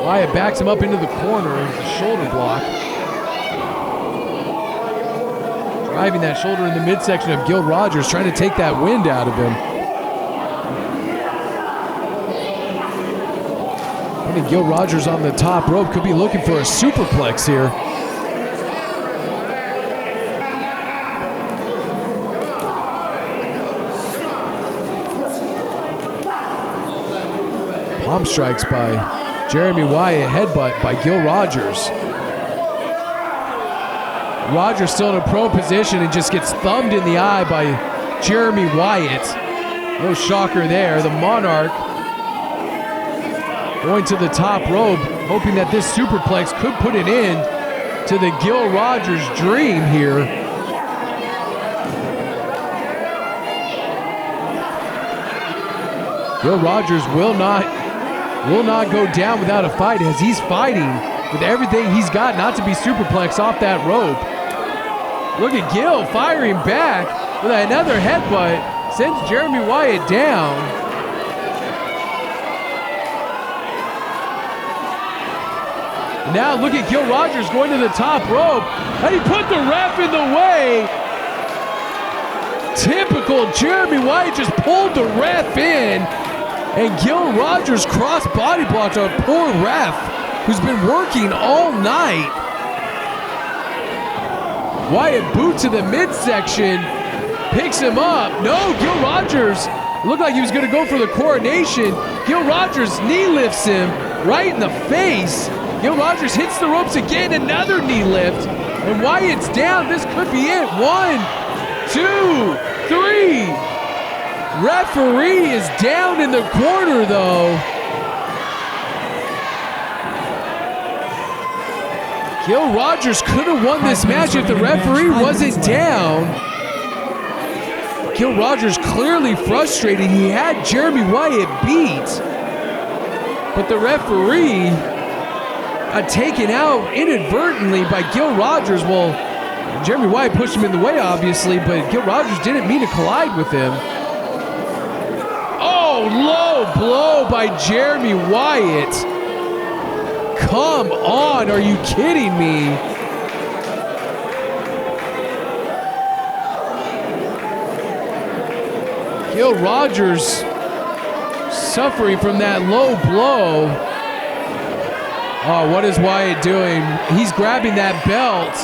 Wyatt backs him up into the corner. The shoulder block. Driving that shoulder in the midsection of Gil Rodgers, trying to take that wind out of him. I think Gil Rodgers on the top rope could be looking for a superplex here. Palm strikes by Jeremy Wyatt, headbutt by Gil Rodgers. Rodgers still in a prone position and just gets thumbed in the eye by Jeremy Wyatt. No shocker there. The Monarch going to the top rope, hoping that this superplex could put an end to the Gil Rodgers dream here. Gil Rodgers will not go down without a fight, as he's fighting with everything he's got not to be superplexed off that rope. Look at Gil firing back with another headbutt, sends Jeremy Wyatt down. Now look at Gil Rodgers going to the top rope, and he put the ref in the way. Typical, Jeremy Wyatt just pulled the ref in, and Gil Rodgers cross body blocked our poor ref, who's been working all night. Wyatt boot to the midsection, picks him up. No, Gil Rodgers looked like he was going to go for the coronation. Gil Rodgers knee lifts him right in the face. Gil Rodgers hits the ropes again, another knee lift, and Wyatt's down. This could be it. 1, 2, 3. Referee is down in the corner, though. Gil Rodgers could have won this match if the referee wasn't down. Gil Rodgers clearly frustrated. He had Jeremy Wyatt beat, but the referee got taken out inadvertently by Gil Rodgers. Well, Jeremy Wyatt pushed him in the way, obviously, but Gil Rodgers didn't mean to collide with him. Oh, low blow by Jeremy Wyatt. Come on, are you kidding me? Gil Rodgers suffering from that low blow. Oh, what is Wyatt doing? He's grabbing that belt.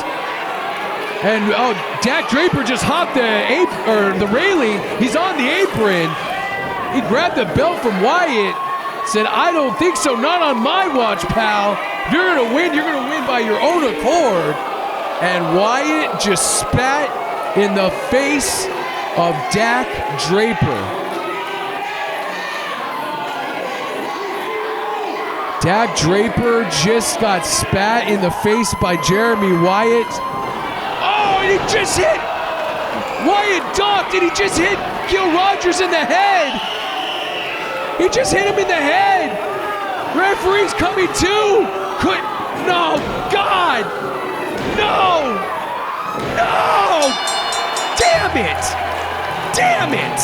And oh, Dak Draper just hopped the railing. He's on the apron. He grabbed the belt from Wyatt. Said, I don't think so, not on my watch, pal. If you're gonna win, you're gonna win by your own accord. And Wyatt just spat in the face of Dak Draper. Dak Draper just got spat in the face by Jeremy Wyatt. Oh, and he just hit! Wyatt ducked and he just hit Gil Rodgers in the head! He just hit him in the head! Referee's coming too! No! God! No! No! Damn it! Damn it!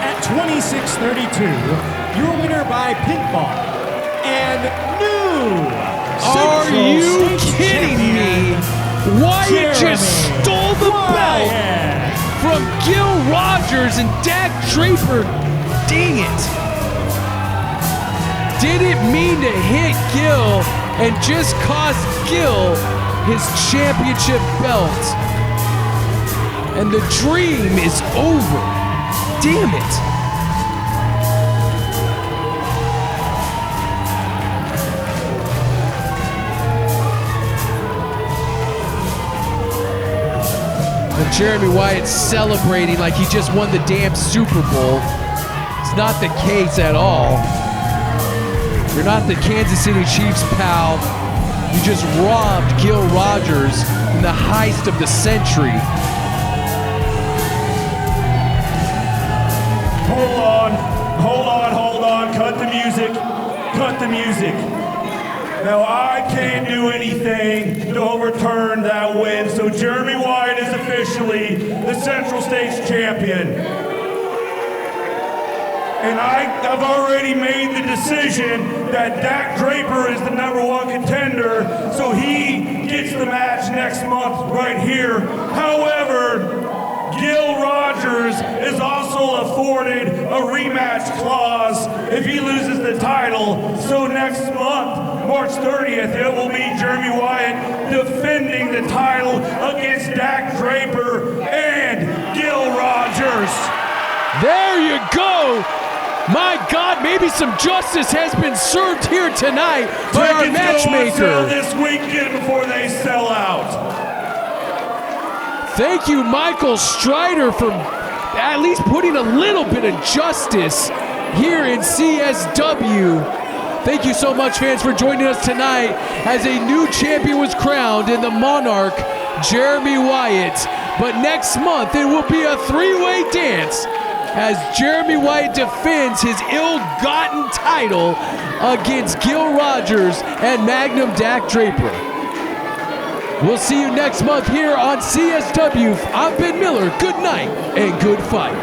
At 26:32, your winner by pinfall and new Are Central you State kidding me? champion, Wyatt just Jeremy stole the belt Wyatt. from Gil Rodgers and Dak Draper. Dang it. Didn't mean to hit Gil and just cost Gil his championship belt. And the dream is over. Damn it. And Jeremy Wyatt celebrating like he just won the damn Super Bowl. It's not the case at all. You're not the Kansas City Chiefs, pal. You just robbed Gil Rodgers in the heist of the century. Hold on. Cut the music. Now, I can't do anything to overturn that win, so Jeremy Wyatt is officially the Central States champion. And I have already made the decision that Dak Draper is the #1 contender, so he gets the match next month right here. However, Gil Rodgers is also afforded a rematch clause if he loses the title. So next month, March 30th, it will be Jeremy Wyatt defending the title against Dak Draper and Gil Rodgers. There you go. My God, maybe some justice has been served here tonight by our Tickets go on sale matchmaker. this weekend before they sell out. Thank you, Michael Strider, for at least putting a little bit of justice here in CSW. Thank you so much, fans, for joining us tonight as a new champion was crowned in the Monarch, Jeremy Wyatt. But next month, it will be a three-way dance as Jeremy Wyatt defends his ill-gotten title against Gil Rodgers and Magnum Dak Draper. We'll see you next month here on CSW. I'm Ben Miller. Good night and good fight.